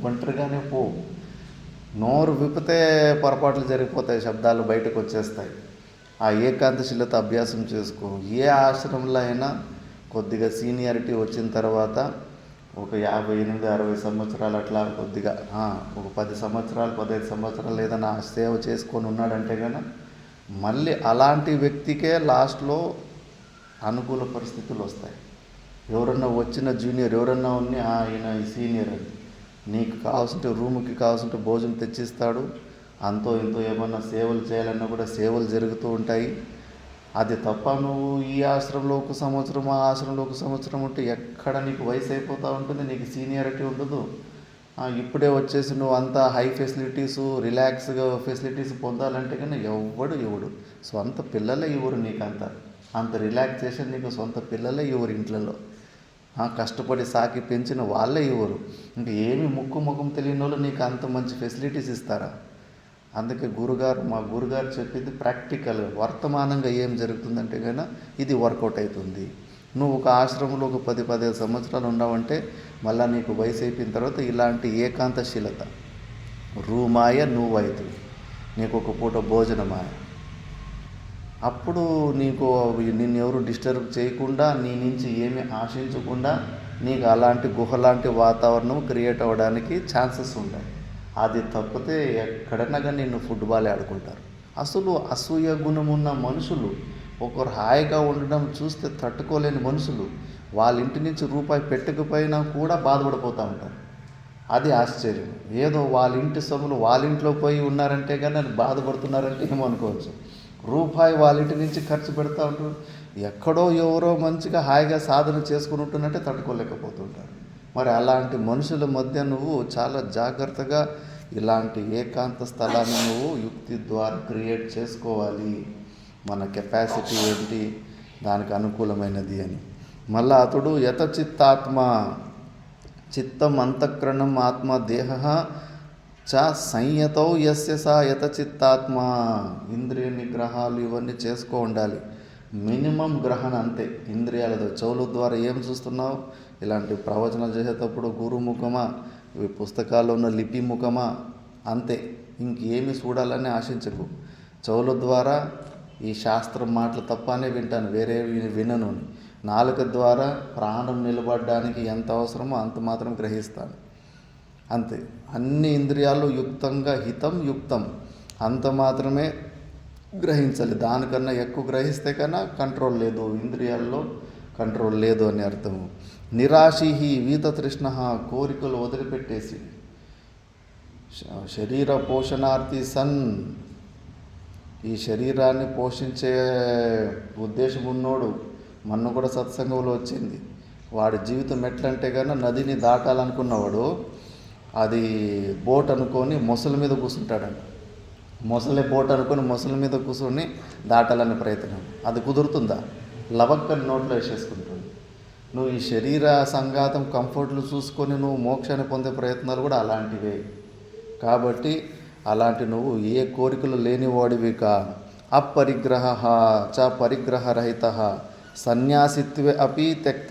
ఒంటరిగానే పో. నోరు విప్పితే పొరపాట్లు జరిగిపోతాయి, శబ్దాలు బయటకు వచ్చేస్తాయి. ఆ ఏకాంతశీలత అభ్యాసం చేసుకో. ఏ ఆశ్రమంలో అయినా కొద్దిగా సీనియారిటీ వచ్చిన తర్వాత ఒక 58-60 సంవత్సరాలు అట్లా కొద్దిగా ఒక 10 సంవత్సరాలు 15 సంవత్సరాలు ఏదైనా సేవ చేసుకొని ఉన్నాడంటే కనుక మళ్ళీ అలాంటి వ్యక్తికే లాస్ట్లో అనుకూల పరిస్థితులు వస్తాయి. ఎవరన్నా వచ్చిన జూనియర్ ఎవరన్నా ఉన్ని ఈయన సీనియర్ అని నీకు కావాల్సింటే రూమ్కి కావాల్సింటే భోజనం తెచ్చిస్తాడు. అంతో ఇంతో ఏమన్నా సేవలు చేయాలన్నా కూడా సేవలు జరుగుతూ ఉంటాయి. అది తప్ప నువ్వు ఈ ఆశ్రమంలో 1 సంవత్సరం ఆ ఆశ్రమంలో 1 సంవత్సరం ఉంటే ఎక్కడ నీకు వయసు అయిపోతూ ఉంటుంది, నీకు సీనియారిటీ ఉండదు. ఇప్పుడే వచ్చేసి నువ్వు అంతా హై ఫెసిలిటీసు రిలాక్స్గా ఫెసిలిటీస్ పొందాలంటే కానీ ఎవడు సొంత పిల్లలే ఇవ్వరు నీకు అంత రిలాక్సేషన్ నీకు సొంత పిల్లలే ఇవ్వరు. ఇంట్లో కష్టపడి సాకి పెంచిన వాళ్ళే ఇవ్వరు. ఇంకా ఏమి ముఖం తెలియని వాళ్ళు నీకు అంత మంచి ఫెసిలిటీస్ ఇస్తారా? అందుకే మా గురుగారు చెప్పింది ప్రాక్టికల్, వర్తమానంగా ఏం జరుగుతుందంటే కనుక ఇది వర్కౌట్ అవుతుంది. నువ్వు ఒక ఆశ్రమంలో ఒక 10-15 సంవత్సరాలు ఉన్నావంటే మళ్ళీ నీకు వయసు అయిపోయిన తర్వాత ఇలాంటి ఏకాంతశీలత రూమాయ నువ్వైతుంది, నీకు ఒక పూట భోజనమాయ. అప్పుడు నీకు నిన్నెవరు డిస్టర్బ్ చేయకుండా, నీ నుంచి ఏమీ ఆశించకుండా నీకు అలాంటి గుహలాంటి వాతావరణం క్రియేట్ అవ్వడానికి ఛాన్సెస్ ఉంటాయి. అది తప్పితే ఎక్కడైనా కానీ నిన్ను ఫుట్బాల్ ఆడుకుంటారు. అసలు అసూయ గుణం ఉన్న మనుషులు, ఒకరు హాయిగా ఉండడం చూస్తే తట్టుకోలేని మనుషులు వాళ్ళ ఇంటి నుంచి రూపాయి పెట్టకపోయినా కూడా బాధపడిపోతూ ఉంటారు. అది ఆశ్చర్యం. ఏదో వాళ్ళ ఇంటి సొమ్ములు వాళ్ళ ఇంట్లో పోయి ఉన్నారంటే కానీ అది బాధపడుతున్నారంటే ఏమనుకోవచ్చు. రూపాయి వాళ్ళ ఇంటి నుంచి ఖర్చు పెడతా ఉంటారు. ఎక్కడో ఎవరో మంచిగా హాయిగా సాధన చేసుకుని ఉంటున్నట్టే తట్టుకోలేకపోతుంటారు. మరి అలాంటి మనుషుల మధ్య నువ్వు చాలా జాగ్రత్తగా ఇలాంటి ఏకాంత స్థలాన్ని నువ్వు యుక్తి ద్వారా క్రియేట్ చేసుకోవాలి. మన కెపాసిటీ ఏంటి, దానికి అనుకూలమైనది అని. మళ్ళా అతడు యతచిత్తాత్మ, చిత్తం అంతఃకరణం ఆత్మ దేహ చ సంయతౌ యస్య సా యతచిత్తాత్మ. ఇంద్రియ నిగ్రహాలు ఇవన్నీ చేసుకో ఉండాలి. మినిమం గ్రహణ అంతే. ఇంద్రియాలతో చెవుల ద్వారా ఏం చూస్తున్నావు, ఇలాంటి ప్రవచనాలు చేసేటప్పుడు గురుముఖమా, పుస్తకాల్లో ఉన్న లిపి ముఖమా, అంతే. ఇంకేమి చూడాలని ఆశించకు. చెవుల ద్వారా ఈ శాస్త్రం మాటలు తప్పనే వింటాను, వేరే వినను. నాలుక ద్వారా ప్రాణం నిలబడడానికి ఎంత అవసరమో అంత మాత్రం గ్రహిస్తాను, అంతే. అన్ని ఇంద్రియాలు యుక్తంగా హితం యుక్తం అంత మాత్రమే గ్రహించాలి. దానికన్నా ఎక్కువ గ్రహిస్తే కన్నా కంట్రోల్ లేదు, ఇంద్రియాల్లో కంట్రోల్ లేదు అని అర్థము. నిరాశి వీతతృష్ణ, కోరికలు వదిలిపెట్టేసి శరీర పోషణార్థి సన్, ఈ శరీరాన్ని పోషించే ఉద్దేశం ఉన్నోడు. మొన్న కూడా సత్సంగంలో వచ్చింది, వాడి జీవితం ఎట్లంటే కన్నా నదిని దాటాలనుకున్నవాడు అది బోట్ అనుకొని మొసలి మీద కూర్చుంటాడంట. మొసలే బోట్ అనుకొని మొసలి మీద కూర్చొని దాటాలని ప్రయత్నం. అది కుదురుతుందా? లవక్కని నోట్లో వేసేసుకుంటుంది. నువ్వు ఈ శరీర సంఘాతం కంఫర్ట్లు చూసుకొని నువ్వు మోక్షాన్ని పొందే ప్రయత్నాలు కూడా అలాంటివే. కాబట్టి అలాంటి నువ్వు ఏ కోరికలు లేనివాడివి కా. అపరిగ్రహ చ పరిగ్రహరహిత సన్యాసిత్వే అపి త్యక్త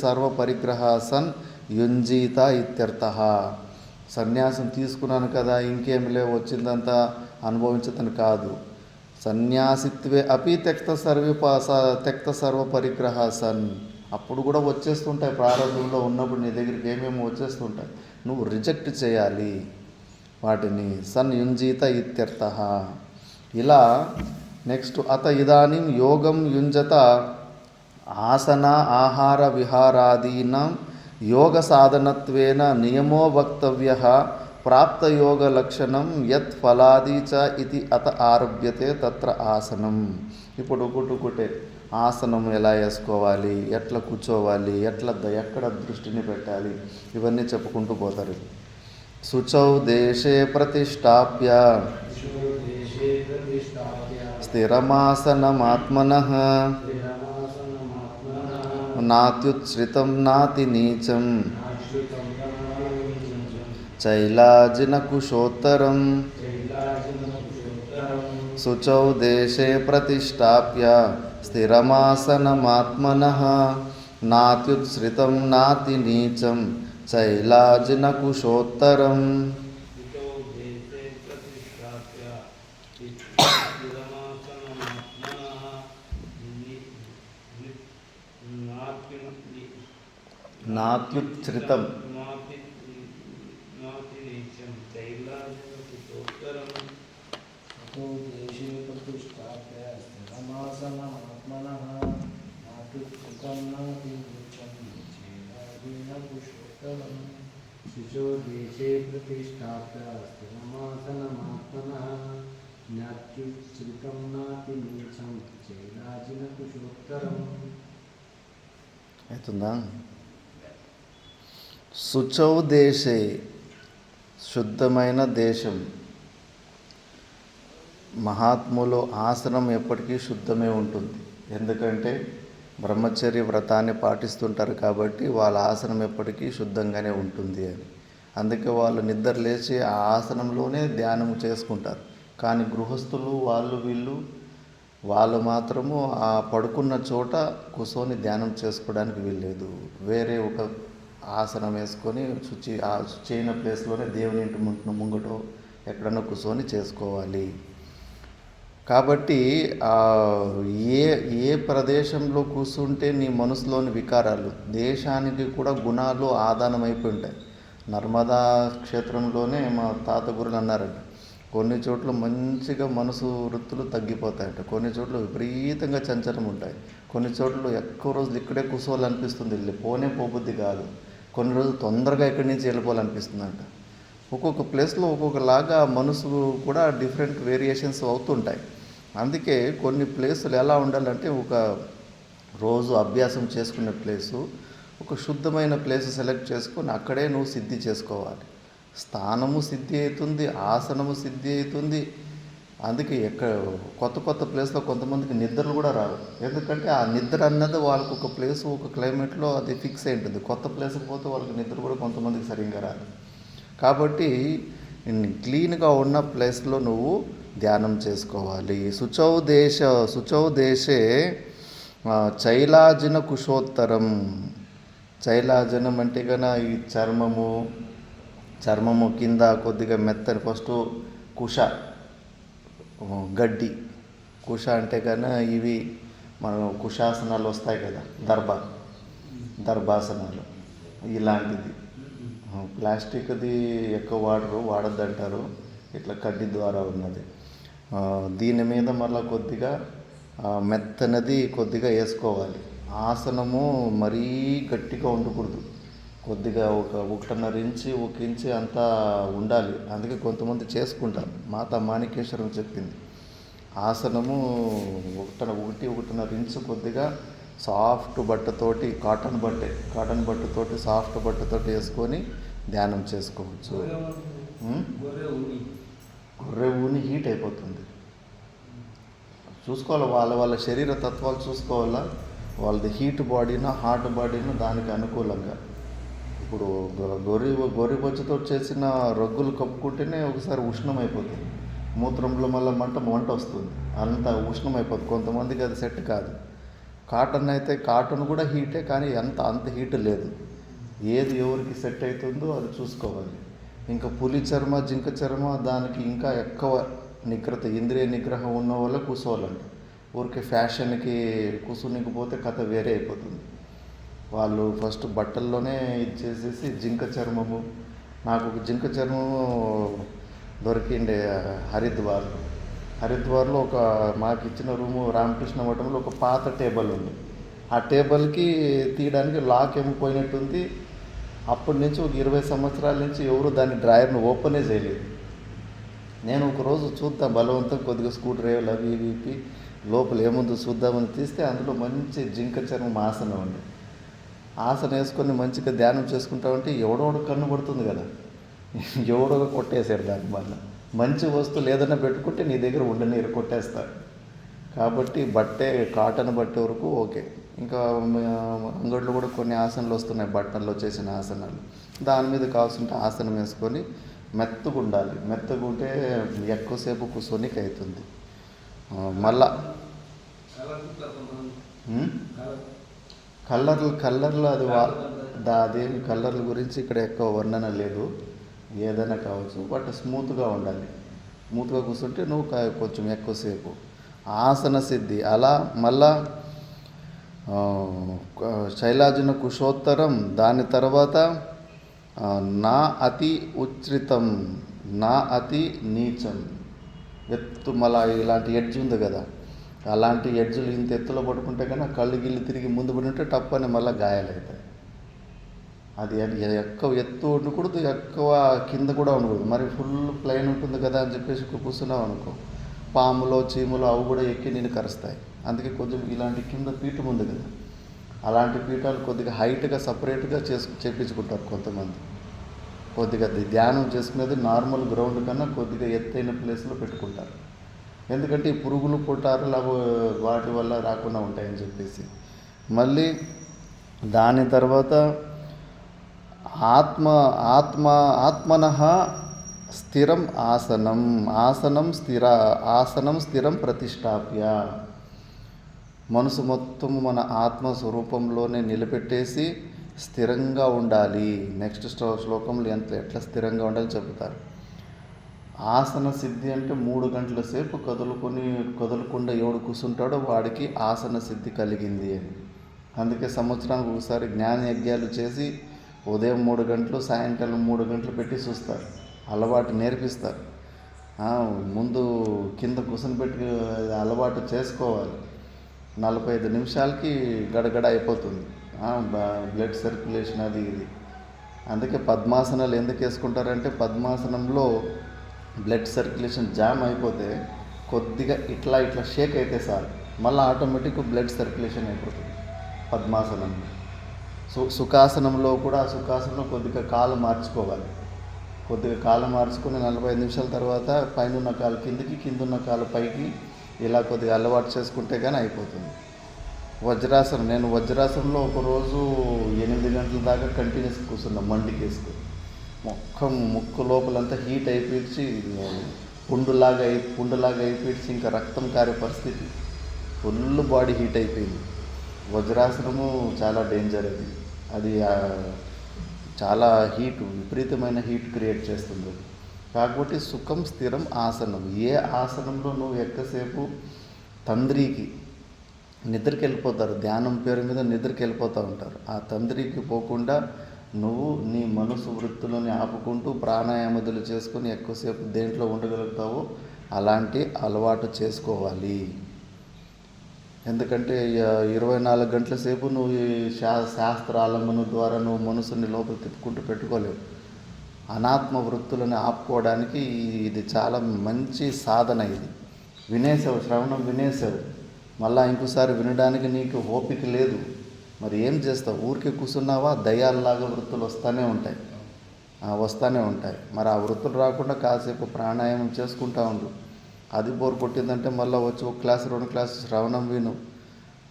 సర్వపరిగ్రహ సన్ యుంజీత ఇత్యర్థః. సన్యాసం తీసుకున్నాను కదా ఇంకేమి లేవు, వచ్చిందంతా అనుభవించదని కాదు. సన్యాసిత్వే అపి త్యక్త సర్వపరిగ్రహ సన్. అప్పుడు కూడా వచ్చేస్తుంటాయి, ప్రారంభంలో ఉన్నప్పుడు నీ దగ్గరికి ఏమేమి వచ్చేస్తుంటాయి, నువ్వు రిజెక్ట్ చేయాలి వాటిని. సన్ యుంజీత ఇత్యర్థః. ఇలా నెక్స్ట్ అత ఇదానీం యోగం యుంజత ఆసన ఆహార విహారాదీనాం యోగ సాధనత్వేన నియమో వక్తవ్యః ప్రాప్తయోగ లక్షణం యత్ ఫలాది చ ఇది అత ఆరభ్యతే తత్ర ఆసనం. ఇప్పుడు ఒకటే ఆసనం ఎలా వేసుకోవాలి, ఎట్లా కూర్చోవాలి, ఎక్కడ దృష్టిని పెట్టాలి, ఇవన్నీ చెప్పుకుంటూ పోతారు. శుచౌ దేశే ప్రతిష్టాప్య స్థిరమాసనమాత్మనః స్థిరమాసనమాత్మనః నాత్యుత్స్రితం నాతి నీచం నాశ్రితం నామీచం చైలాజినకుశోత్తరం చైలాజినకుశోత్తరం శుచౌ దేశే ప్రతిష్టాప్య స్థిరమాసనమాత్మనః నాత్యుత్స్రితం నాతి నీచం చైలాజినకుశోత్తరం. इतो देशे प्रतिष्ठाप्य स्थिरमासनमात्मनः నాత్యుత్స్రితం नातिनीचं चैलाजिनकुशोत्तरम् अतो देशे प्रतिष्ठाप्य स्थिरमासनमात्मनः नात्युत्स्रितं नातिनीचं चैलाजिनकुशोत्तरम् शुचो देशे प्रतिष्ठाप्य स्थिरमासनमात्मनः नात्युत्स्रितं नातिनीचं चैलाजिनकुशोत्तरम् అవుతుందా? శుచౌ దేశే, శుద్ధమైన దేశం. మహాత్ములు ఆసనం ఎప్పటికీ శుద్ధమే ఉంటుంది. ఎందుకంటే బ్రహ్మచర్య వ్రతాన్ని పాటిస్తుంటారు కాబట్టి వాళ్ళ ఆసనం ఎప్పటికీ శుద్ధంగానే ఉంటుంది అని. అందుకే వాళ్ళు నిద్ర లేచి ఆ ఆసనంలోనే ధ్యానం చేసుకుంటారు. కానీ గృహస్థులు వాళ్ళు మాత్రము ఆ పడుకున్న చోట కూర్చొని ధ్యానం చేసుకోవడానికి వీల్లేదు. వేరే ఒక ఆసనం వేసుకొని శుచి అయిన ప్లేస్లోనే దేవుని ఇంటి ముంగటో ఎక్కడన్నా కూర్చొని చేసుకోవాలి. కాబట్టి ఏ ప్రదేశంలో కూర్చుంటే నీ మనసులోని వికారాలు, దేశానికి కూడా గుణాలు ఆదానం అయిపోయి ఉంటాయి. నర్మదా క్షేత్రంలోనే మా తాత గురులు అన్నారంట, కొన్ని చోట్ల మంచిగా మనసు వృత్తులు తగ్గిపోతాయంట, కొన్ని చోట్ల విపరీతంగా చంచలం ఉంటాయి, కొన్ని చోట్ల ఎక్కువ రోజులు ఇక్కడే కూర్చోవాలనిపిస్తుంది, పోనే పోబుద్ది కాదు, కొన్ని రోజులు తొందరగా ఇక్కడి నుంచి వెళ్ళిపోవాలనిపిస్తుందంట. ఒక్కొక్క ప్లేస్లో ఒక్కొక్కలాగా మనసు కూడా డిఫరెంట్ వేరియేషన్స్ అవుతుంటాయి. అందుకే కొన్ని ప్లేసులు ఎలా ఉండాలంటే ఒక రోజు అభ్యాసం చేసుకునే ప్లేసు, ఒక శుద్ధమైన ప్లేస్ సెలెక్ట్ చేసుకొని అక్కడే నువ్వు సిద్ధి చేసుకోవాలి. స్థానము సిద్ధి అవుతుంది, ఆసనము సిద్ధి అవుతుంది. అందుకే కొత్త ప్లేస్లో కొంతమందికి నిద్రలు కూడా రావు. ఎందుకంటే ఆ నిద్ర అన్నది వాళ్ళకు ఒక ప్లేసు ఒక క్లైమేట్లో అది ఫిక్స్ అయి ఉంటుంది. కొత్త ప్లేస్కి పోతే వాళ్ళకి నిద్ర కూడా కొంతమందికి సరిగ్గా రాదు. కాబట్టి క్లీన్గా ఉన్న ప్లేస్లో నువ్వు ధ్యానం చేసుకోవాలి. శుచౌ దేశే చైలాజిన కుశోత్తరం. చైలాజనం అంటే కన్నా ఈ చర్మము కింద కొద్దిగా మెత్తని, ఫస్ట్ గడ్డి కుష అంటే కన్నా ఇవి మనం కుషాసనాలు వస్తాయి కదా, దర్భాసనాలు ఇలాంటిది. ప్లాస్టిక్ది ఎక్కువ వాడద్దంటారు, ఇట్లా కడ్డీ ద్వారా ఉన్నది. దీని మీద మళ్ళీ కొద్దిగా మెత్తనది కొద్దిగా వేసుకోవాలి. ఆసనము మరీ గట్టిగా ఉండకూడదు, కొద్దిగా 1.5 ఇంచు అంతా ఉండాలి. అందుకే కొంతమంది చేసుకుంటారు. మాతా మాణికేశ్వరం చెప్పింది, ఆసనము 1.5 ఇంచు కొద్దిగా సాఫ్ట్ బట్టతోటి, కాటన్ బట్టతోటి సాఫ్ట్ బట్టతోటి వేసుకొని ధ్యానం చేసుకోవచ్చు. గొర్రె ఊని హీట్ అయిపోతుంది. చూసుకోవాలి, వాళ్ళ శరీర తత్వాలు చూసుకోవాలా, వాళ్ళది హీట్ బాడీనా హాట్ బాడీనా దానికి అనుకూలంగా. ఇప్పుడు గొర్రె బొచ్చుతో చేసిన రగ్గులు కప్పుకుంటేనే ఒకసారి ఉష్ణం అయిపోతుంది, మూత్రంలో మళ్ళీ మంట వస్తుంది, అంత ఉష్ణం అయిపోతుంది. కొంతమందికి అది సెట్ కాదు. కాటన్ అయితే కాటన్ కూడా హీటే, కానీ అంత హీట్ లేదు. ఏది ఎవరికి సెట్ అవుతుందో అది చూసుకోవాలి. ఇంకా పులి చర్మ, జింక చర్మ, దానికి ఇంకా ఎక్కువ ఇంద్రియ నిగ్రహం ఉన్న వాళ్ళే కూర్చోవాలంట. ఊరికే ఫ్యాషన్కి కూర్చునికపోతే కథ వేరే అయిపోతుంది. వాళ్ళు ఫస్ట్ బట్టల్లోనే ఇచ్చేసేసి జింక చర్మము. నాకు ఒక జింక చర్మము దొరికిండే హరిద్వార్లో మాకు ఇచ్చిన రూము రామకృష్ణ మఠంలో ఒక పాత టేబుల్ ఉంది. ఆ టేబుల్కి తీయడానికి లాక్ ఏమో పోయినట్టుంది. అప్పటి నుంచి ఒక 20 సంవత్సరాల నుంచి ఎవరు దాని డ్రాయర్ను ఓపెనే చేయలేదు. నేను ఒకరోజు చూద్దాం బలవంతం కొద్దిగా స్క్రూ డ్రైవర్లు అవి ఇవి లోపల ఏముందో చూద్దామని తీస్తే అందులో మంచి జింక చర్మం ఆసనం ఉంది. ఆసనం వేసుకొని మంచిగా ధ్యానం చేసుకుంటా ఉంటే ఎవడోడు కన్ను పడుతుంది కదా, ఎవడో కొట్టేశారు దాన్ని. మళ్ళీ మంచి వస్తువులు ఏదైనా పెట్టుకుంటే నీ దగ్గర ఉండనీరు, కొట్టేస్తారు. కాబట్టి బట్టే కాటన్ బట్టే వరకు ఓకే. ఇంకా అంగడిలో కూడా కొన్ని ఆసనాలు వస్తున్నాయి, బట్టల్లో చేసిన ఆసనాలు. దాని మీద కావాల్సిన ఆసనం వేసుకొని మెత్తగా ఉండాలి. మెత్తగా ఉంటే ఎక్కువసేపు కూర్చొనికి అవుతుంది. మళ్ళా కలర్లు అది అదేమి కలర్ల గురించి ఇక్కడ ఎక్కువ వర్ణన లేదు. ఏదైనా కావచ్చు, బట్ స్మూత్గా ఉండాలి. స్మూత్గా కూర్చుంటే నువ్వు కొంచెం ఎక్కువసేపు ఆసన సిద్ధి. అలా మళ్ళా శైలాజిన కుశోత్తరం, దాని తర్వాత నా అతి ఉచ్ఛ్రితం, నా అతి నీచం. ఎత్తు మళ్ళా ఇలాంటి ఎడ్జ్ ఉంది కదా, అలాంటి ఎడ్జులు ఇంత ఎత్తులో పడుకుంటే కన్నా కళ్ళు గిల్లు తిరిగి ముందు పడి ఉంటే టప్పని మళ్ళీ గాయాలవుతాయి. అది ఎక్కువ ఎత్తు ఉండకూడదు, ఎక్కువ కింద కూడా ఉండకూడదు. మరి ఫుల్ ప్లెయిన్ ఉంటుంది కదా అని చెప్పేసి కూర్చున్నావు అనుకో, పాములో చీములో అవి కూడా ఎక్కి నేను కరుస్తాయి. అందుకే కొంచెం ఇలాంటి కింద పీఠం ఉంది కదా, అలాంటి పీఠాలు కొద్దిగా హైట్గా సపరేట్గా చేపించుకుంటారు కొంతమంది. కొద్దిగా ధ్యానం చేసుకునేది నార్మల్ గ్రౌండ్ కన్నా కొద్దిగా ఎత్తైన ప్లేస్లో పెట్టుకుంటారు. ఎందుకంటే ఈ పురుగులు పొట్టారులు అవి వాటి వల్ల రాకుండా ఉంటాయని చెప్పేసి. మళ్ళీ దాని తర్వాత ఆత్మనః స్థిరం ఆసనం స్థిరం ప్రతిష్టాప్య. మనసు మొత్తం మన ఆత్మస్వరూపంలోనే నిలబెట్టేసి స్థిరంగా ఉండాలి. నెక్స్ట్ శ్లోకంలో ఎట్లా స్థిరంగా ఉండాలి చెబుతారు. ఆసన సిద్ధి అంటే 3 గంటల సేపు కదలకుండా ఎవడు కూర్చుంటాడో వాడికి ఆసన సిద్ధి కలిగింది అని. అందుకే సంవత్సరానికి ఒకసారి జ్ఞాన యజ్ఞాలు చేసి ఉదయం 3 గంటలు, సాయంకాలం 3 గంటలు పెట్టి చూస్తారు. అలవాటు నేర్పిస్తారు. ముందు కింద కూర్చొని అలవాటు చేసుకోవాలి. 45 నిమిషాలకి గడగడ అయిపోతుంది బ్లడ్ సర్క్యులేషన్ అది ఇది. అందుకే పద్మాసనాలు ఎందుకు వేసుకుంటారంటే పద్మాసనంలో బ్లడ్ సర్క్యులేషన్ జామ్ అయిపోతే కొద్దిగా ఇట్లా షేక్ అయితే చాలు, మళ్ళీ ఆటోమేటిక్గా బ్లడ్ సర్క్యులేషన్ అయిపోతుంది పద్మాసనంలో. సుఖాసనంలో కూడా సుఖాసనంలో కొద్దిగా కాలు మార్చుకోవాలి. కొద్దిగా కాలు మార్చుకొని 45 నిమిషాల తర్వాత పైన కాలు కిందికి, కిందున్న కాలు పైకి, ఇలా కొద్దిగా అలవాటు చేసుకుంటే కానీ అయిపోతుంది. వజ్రాసనం, నేను వజ్రాసనంలో ఒకరోజు 8 గంటల దాకా కంటిన్యూస్ కూర్చున్నా మండికేసుకుని. ముక్కు లోపలంతా హీట్ అయిపోయి పుండులాగా అయిపోయి ఇంకా రక్తం కారే పరిస్థితి, ఫుల్ బాడీ హీట్ అయిపోయింది. వజ్రాసనము చాలా డేంజర్. అది చాలా విపరీతమైన హీట్ క్రియేట్ చేస్తుంది. కాబట్టి సుఖం స్థిరం ఆసనం. ఏ ఆసనంలో నువ్వు ఎక్కువసేపు తంద్రికి నిద్రకి వెళ్ళిపోతారు, ధ్యానం పేరు మీద నిద్రకి వెళ్ళిపోతూ ఉంటారు. ఆ తంద్రికి పోకుండా నువ్వు నీ మనసు వృత్తులని ఆపుకుంటూ ప్రాణాయామదులు చేసుకొని ఎక్కువసేపు దేంట్లో ఉండగలుగుతావో అలాంటి అలవాటు చేసుకోవాలి. ఎందుకంటే 24 గంటల సేపు నువ్వు శాస్త్రాలంబన ద్వారా నువ్వు మనసుని లోపల తిప్పుకుంటూ పెట్టుకోలేవు. అనాత్మ వృత్తులను ఆపుకోవడానికి ఇది చాలా మంచి సాధన. ఇది వినేసావు, శ్రవణం వినేసావు, మళ్ళీ ఇంకోసారి వినడానికి నీకు ఓపిక లేదు. మరి ఏం చేస్తావు? ఊరికే కూర్చున్నావా? దయ్యాలలాగా వృత్తులు వస్తూనే ఉంటాయి. మరి ఆ వృత్తులు రాకుండా కాసేపు ప్రాణాయామం చేసుకుంటా ఉండు. అది బోర్ కొట్టిందంటే మళ్ళీ వచ్చి 1 క్లాసు 2 క్లాసు శ్రవణం విను.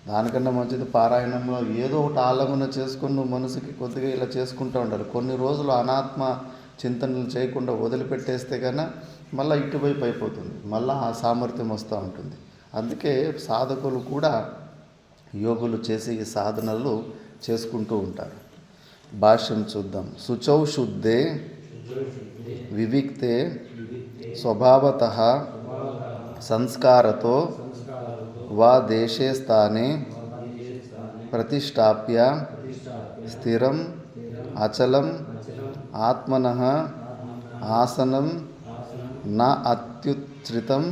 దానికన్నా మంచిది పారాయణంలో ఏదో ఒకటి ఆలంబన చేసుకుని నువ్వు మనసుకి కొద్దిగా ఇలా చేసుకుంటూ ఉండాలి. కొన్ని రోజులు అనాత్మ చింతనలు చేయకుండా వదిలిపెట్టేస్తే కన్నా మళ్ళీ ఇటువైపు అయిపోతుంది, మళ్ళీ ఆ సామర్థ్యం వస్తూ ఉంటుంది. అందుకే సాధకులు కూడా యోగులు చేసి ఈ సాధనలు చేసుకుంటూ ఉంటారు. భాష్యం చూద్దాం. శుచౌ శుద్ధే వివిక్తే స్వభావతః సంస్కారతో వా దేశే స్థానే ప్రతిష్టాప్య స్థిరం అచలం ఆత్మనః ఆసనం న అత్యుచ్ఛ్రితం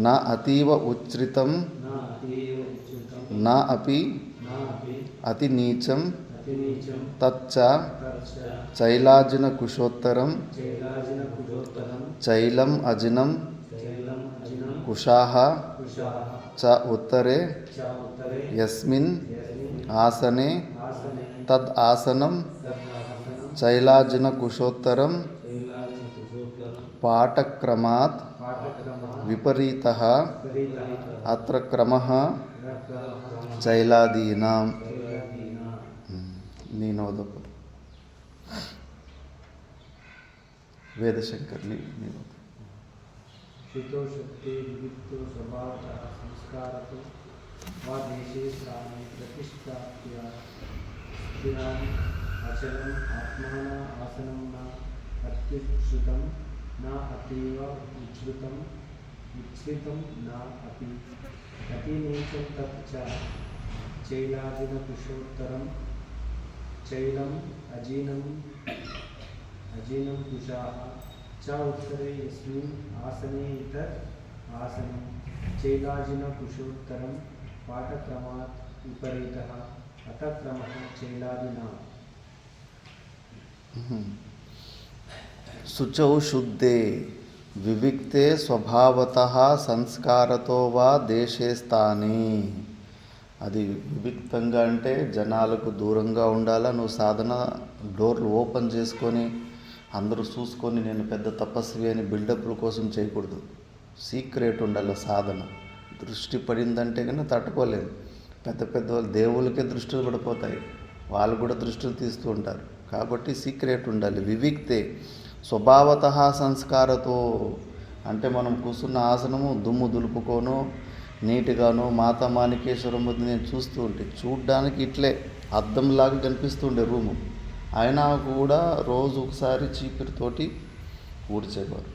న అతీవ ఉచ్ఛ్రితం న అపి అతి నీచం తచ్చ చైలాజిన కుశోత్తరం చైలం అజినం కుషాః చ ఉత్తరే యస్మిన్ ఆసనే తద్ ఆసనం చైలాజిన కుశోత్తరం పాఠక్రమాత్ విపరీతః विपरीतः అత్ర క్రమః रक्रमः చైలాదీనాం. चैलादीनां నీనోదపు వేదశంకర్ నీనోద. शितो शक्ति विविक्तो स्वभावतः संस्कारतो वा देशे स्थाने प्रतिष्ठाप्य स्थिरम् अचलम् आत्मनः आसनं न अत्युच्छ्रितं न अतीव उच्छ्रितं न अपि अतिनीचं तत् च चैलाजिनकुशोत्तरं चैलम् अजीनं कुशाः च उत्तरे यस्मिन् आसने इतत् आसनं चैलाजिनकुशोत्तरं पाठक्रमात् विपरीतः अतः क्रमः चैलादिनां శుచౌ శుద్ధే వివిక్తే స్వభావతః సంస్కారతో వా దేశే స్థానే. అది వివిక్తంగా అంటే జనాలకు దూరంగా ఉండాలా. నువ్వు సాధన డోర్లు ఓపెన్ చేసుకొని అందరూ చూసుకొని నేను పెద్ద తపస్వి అని బిల్డప్ల కోసం చేయకూడదు. సీక్రెట్ ఉండాలి సాధన. దృష్టి పడిందంటే కన్నా తట్టుకోలేము. పెద్ద పెద్ద వాళ్ళు దేవుళ్ళకే దృష్టిలు పడిపోతాయి, వాళ్ళు కూడా దృష్టిలు తీస్తూ ఉంటారు. కాబట్టి సీక్రెట్ ఉండాలి. వివిక్తే స్వభావతః సంస్కారతో అంటే మనం కూర్చున్న ఆసనము దుమ్ము దులుపుకోను నీట్గాను మాతా మాణికేశ్వరం వద్ద నేను చూస్తూ ఉంటే చూడ్డానికి ఇట్లే అద్దంలాగా కనిపిస్తుండే రూము. అయినా కూడా రోజు ఒకసారి చీపిరితోటి ఊడ్చేవారు.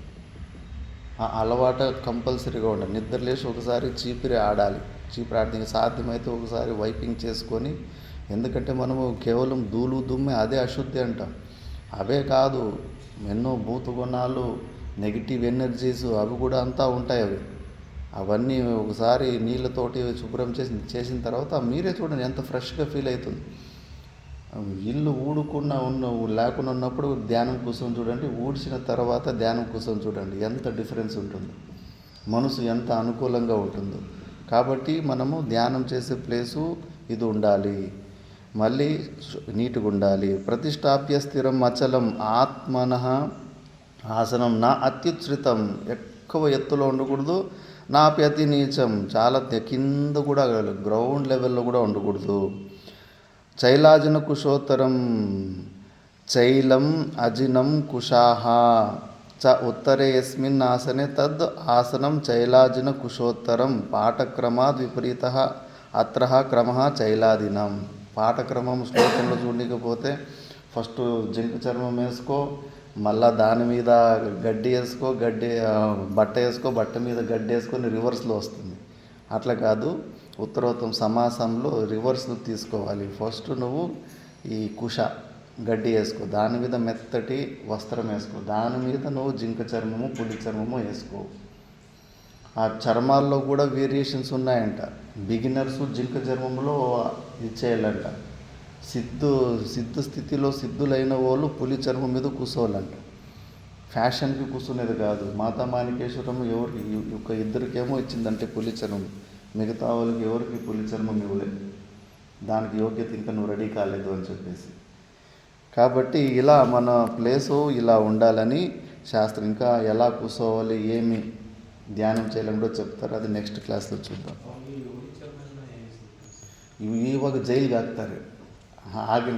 ఆ అలవాటు కంపల్సరీగా ఉండాలి. నిద్ర లేచి ఒకసారి చీపిరి ఆడాలి. చీపిరి ఆడితే సాధ్యమైతే ఒకసారి వైపింగ్ చేసుకొని, ఎందుకంటే మనము కేవలం ధూళి దుమ్మే అదే అశుద్ధి అంటాం. అవే కాదు, ఎన్నో భూత గుణాలు నెగిటివ్ ఎనర్జీస్ అవి కూడా అంతా ఉంటాయి. అవన్నీ ఒకసారి నీళ్ళతోటి శుభ్రం చేసిన తర్వాత మీరే చూడండి ఎంత ఫ్రెష్గా ఫీల్ అవుతుంది. ఇల్లు లేకుండా ఉన్నప్పుడు ధ్యానం కూర్చొని చూడండి, ఊడ్చిన తర్వాత ధ్యానం కూర్చొని చూడండి ఎంత డిఫరెన్స్ ఉంటుందో, మనసు ఎంత అనుకూలంగా ఉంటుందో. కాబట్టి మనము ధ్యానం చేసే ప్లేసు ఇది ఉండాలి, మళ్ళీ నీట్గా ఉండాలి. ప్రతిష్టాప్య స్థిరం అచలం ఆత్మనః ఆసనం నా అత్యుచ్ఛ్రితం, ఎక్కువ ఎత్తులో ఉండకూడదు, నా అతి నీచం, చాలా కింద కూడా గ్రౌండ్ లెవెల్లో కూడా ఉండకూడదు. చైలాజిన కుశోత్తరం చైలం అజినం కుశాహ చ ఉత్తరే యస్మిన్ ఆసనే తద్ ఆసనం చైలాజిన కుశోత్తరం పాఠక్రమాద్ విపరీతః అత్ర క్రమః చైలాదినం. పాఠక్రమం శ్లోకంలో చూడకపోతే ఫస్ట్ జింక చర్మం వేసుకో, మళ్ళా దాని మీద గడ్డి వేసుకో, బట్ట వేసుకో, బట్ట మీద గడ్డి వేసుకొని రివర్స్లో వస్తుంది. అట్లా కాదు, ఉత్తరోత్తం సమాసంలో రివర్స్ తీసుకోవాలి. ఫస్ట్ నువ్వు ఈ కుష గడ్డి వేసుకో, దాని మీద మెత్తటి వస్త్రం వేసుకో, దాని మీద నువ్వు జింక చర్మము పులి చర్మము వేసుకో. ఆ చర్మాల్లో కూడా వేరియేషన్స్ ఉన్నాయంట. బిగినర్స్ జింక చర్మంలో ఇచ్చేయాలంట. సిద్ధు స్థితిలో సిద్ధులైన వాళ్ళు పులి చర్మం మీద కూర్చోవాలంట. ఫ్యాషన్కి కూర్చునేది కాదు. మాతా మాణికేశ్వరం ఎవరికి ఇద్దరికేమో ఇచ్చిందంటే పులి చర్మం, మిగతా వాళ్ళకి ఎవరికి పులి చర్మం ఇవ్వలేదు. దానికి యోగ్యత ఇంకా నువ్వు రెడీ కాలేదు అని చెప్పేసి. కాబట్టి ఇలా మన ప్లేసు ఇలా ఉండాలని శాస్త్రం. ఇంకా ఎలా కూర్చోవాలి, ఏమి ధ్యానం చేయాలని కూడా చెప్తారు. అది నెక్స్ట్ క్లాస్లో చూద్దాం. ಇವಾಗ ಜೈಲಿಗೆ ಹಾಕ್ತಾರೆ. ಆಗಿನ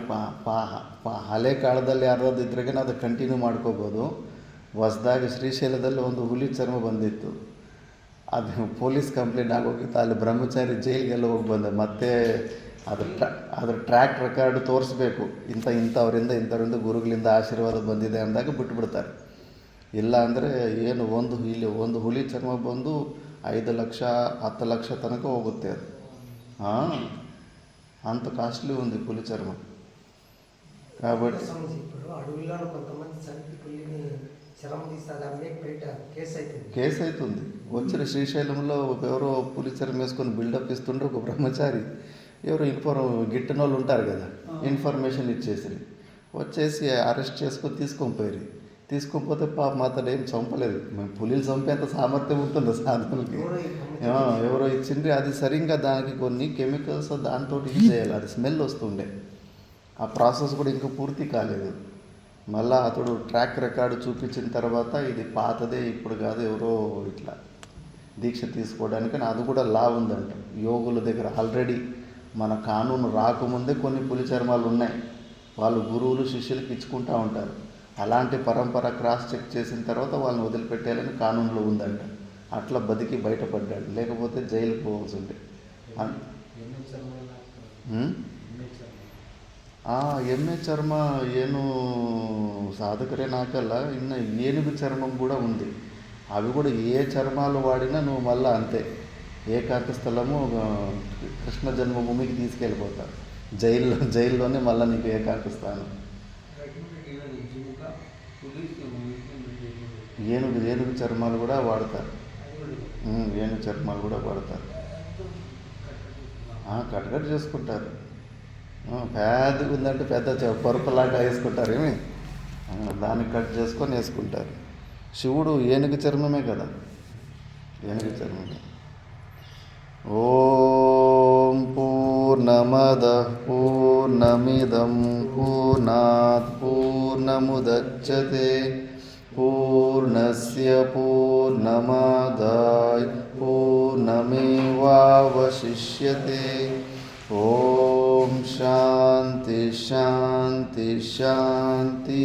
ಹಳೆ ಕಾಲದಲ್ಲಿ ಯಾರಾದ್ರು ಇದ್ರಾಗೆ ಅದು ಕಂಟಿನ್ಯೂ ಮಾಡ್ಕೋಬೋದು. ಹೊಸದಾಗಿ ಶ್ರೀಶೈಲದಲ್ಲಿ ಒಂದು ಹುಲಿ ಚರ್ಮ ಬಂದಿತ್ತು, ಅದು ಪೊಲೀಸ್ ಕಂಪ್ಲೇಂಟ್ ಆಗೋಗಿತ್ತು. ಅಲ್ಲಿ ಬ್ರಹ್ಮಚಾರಿ ಜೈಲಿಗೆಲ್ಲ ಹೋಗಿ ಬಂದ. ಮತ್ತೆ ಅದ್ರ ಟ್ರ್ಯಾಕ್ ರೆಕಾರ್ಡ್ ತೋರಿಸ್ಬೇಕು, ಇಂಥವರಿಂದ ಗುರುಗಳಿಂದ ಆಶೀರ್ವಾದ ಬಂದಿದೆ ಅಂದಾಗ ಬಿಟ್ಬಿಡ್ತಾರೆ. ಇಲ್ಲ ಅಂದರೆ ಏನು ಒಂದು ಹುಲಿ ಚರ್ಮ ಬಂದು 5 ಲಕ್ಷ 10 ಲಕ್ಷ ತನಕ ಹೋಗುತ್ತೆ ಅದು. అంత కాస్ట్లీ ఉంది పులి చర్మం. కాబట్టి ఇప్పుడు అడవుల్లో కొంతమంది చంపి పులిని చర్మం తీస్తారు, అమ్మేకి బయట కేసు అవుతుంది. వచ్చిన శ్రీశైలంలో ఎవరో పులి చర్మం వేసుకొని బిల్డప్ ఇస్తుంటే ఒక బ్రహ్మచారి ఎవరు గిట్టిన వాళ్ళు ఉంటారు కదా, ఇన్ఫర్మేషన్ వచ్చేసి అరెస్ట్ చేసుకొని తీసుకొని పోతే పాప అతడు ఏం చంపలేదు. మేము పులిలు చంపేంత సామర్థ్యం ఉంటుంది సాధనలకి. ఎవరో ఇచ్చిండ్రి. అది సరిగ్గా దానికి కొన్ని కెమికల్స్ దాంతో యూజ్ చేయాలి. అది స్మెల్ వస్తుండే. ఆ ప్రాసెస్ కూడా ఇంకా పూర్తి కాలేదు. మళ్ళీ అతడు ట్రాక్ రికార్డు చూపించిన తర్వాత ఇది పాతదే, ఇప్పుడు కాదు, ఎవరో ఇట్లా దీక్ష తీసుకోవడానికి. అది కూడా లా ఉందంట యోగుల దగ్గర. ఆల్రెడీ మన కానూను రాకముందే కొన్ని పులి చర్మాలు ఉన్నాయి, వాళ్ళు గురువులు శిష్యులకి ఇచ్చుకుంటూ ఉంటారు. అలాంటి పరంపర క్రాస్ చెక్ చేసిన తర్వాత వాళ్ళని వదిలిపెట్టేయాలని కానూన్లో ఉందంట. అట్లా బతికి బయటపడ్డాడు, లేకపోతే జైలుకి పోవాల్సి ఉండే. ಎಮ್ಮೆ ಚರ್ಮ ಏನು సాధకురే నాకల్లా ఇన్న ఏనుగు చర్మం కూడా ఉంది. అవి కూడా ఏ చర్మాలు వాడినా నువ్వు మళ్ళీ అంతే ఏకాంత స్థలము కృష్ణ జన్మభూమికి తీసుకెళ్ళిపోతావు. జైల్లోనే మళ్ళీ నీకు ఏకాంత స్థానం. ఏనుగు చర్మాలు కూడా వాడతారు. ఏనుగు చర్మాలు కూడా వాడతారు. కట్ చేసుకుంటారు. పెద్దగా ఉందంటే పెద్ద పరుపులాగా వేసుకుంటారు. ఏమి దాన్ని కట్ చేసుకొని వేసుకుంటారు. శివుడు ఏనుగు చర్మమే కదా, ఏనుగు చర్మమే. ఓం పూర్ణమద పూర్ణమిదం పూర్ణాత్ పూర్ణముదచ్యతే పూర్ణస్య పూర్ణమాదాయ పూర్ణమేవావశిష్యతే. ఓం శాంతి శాంతి శాంతి.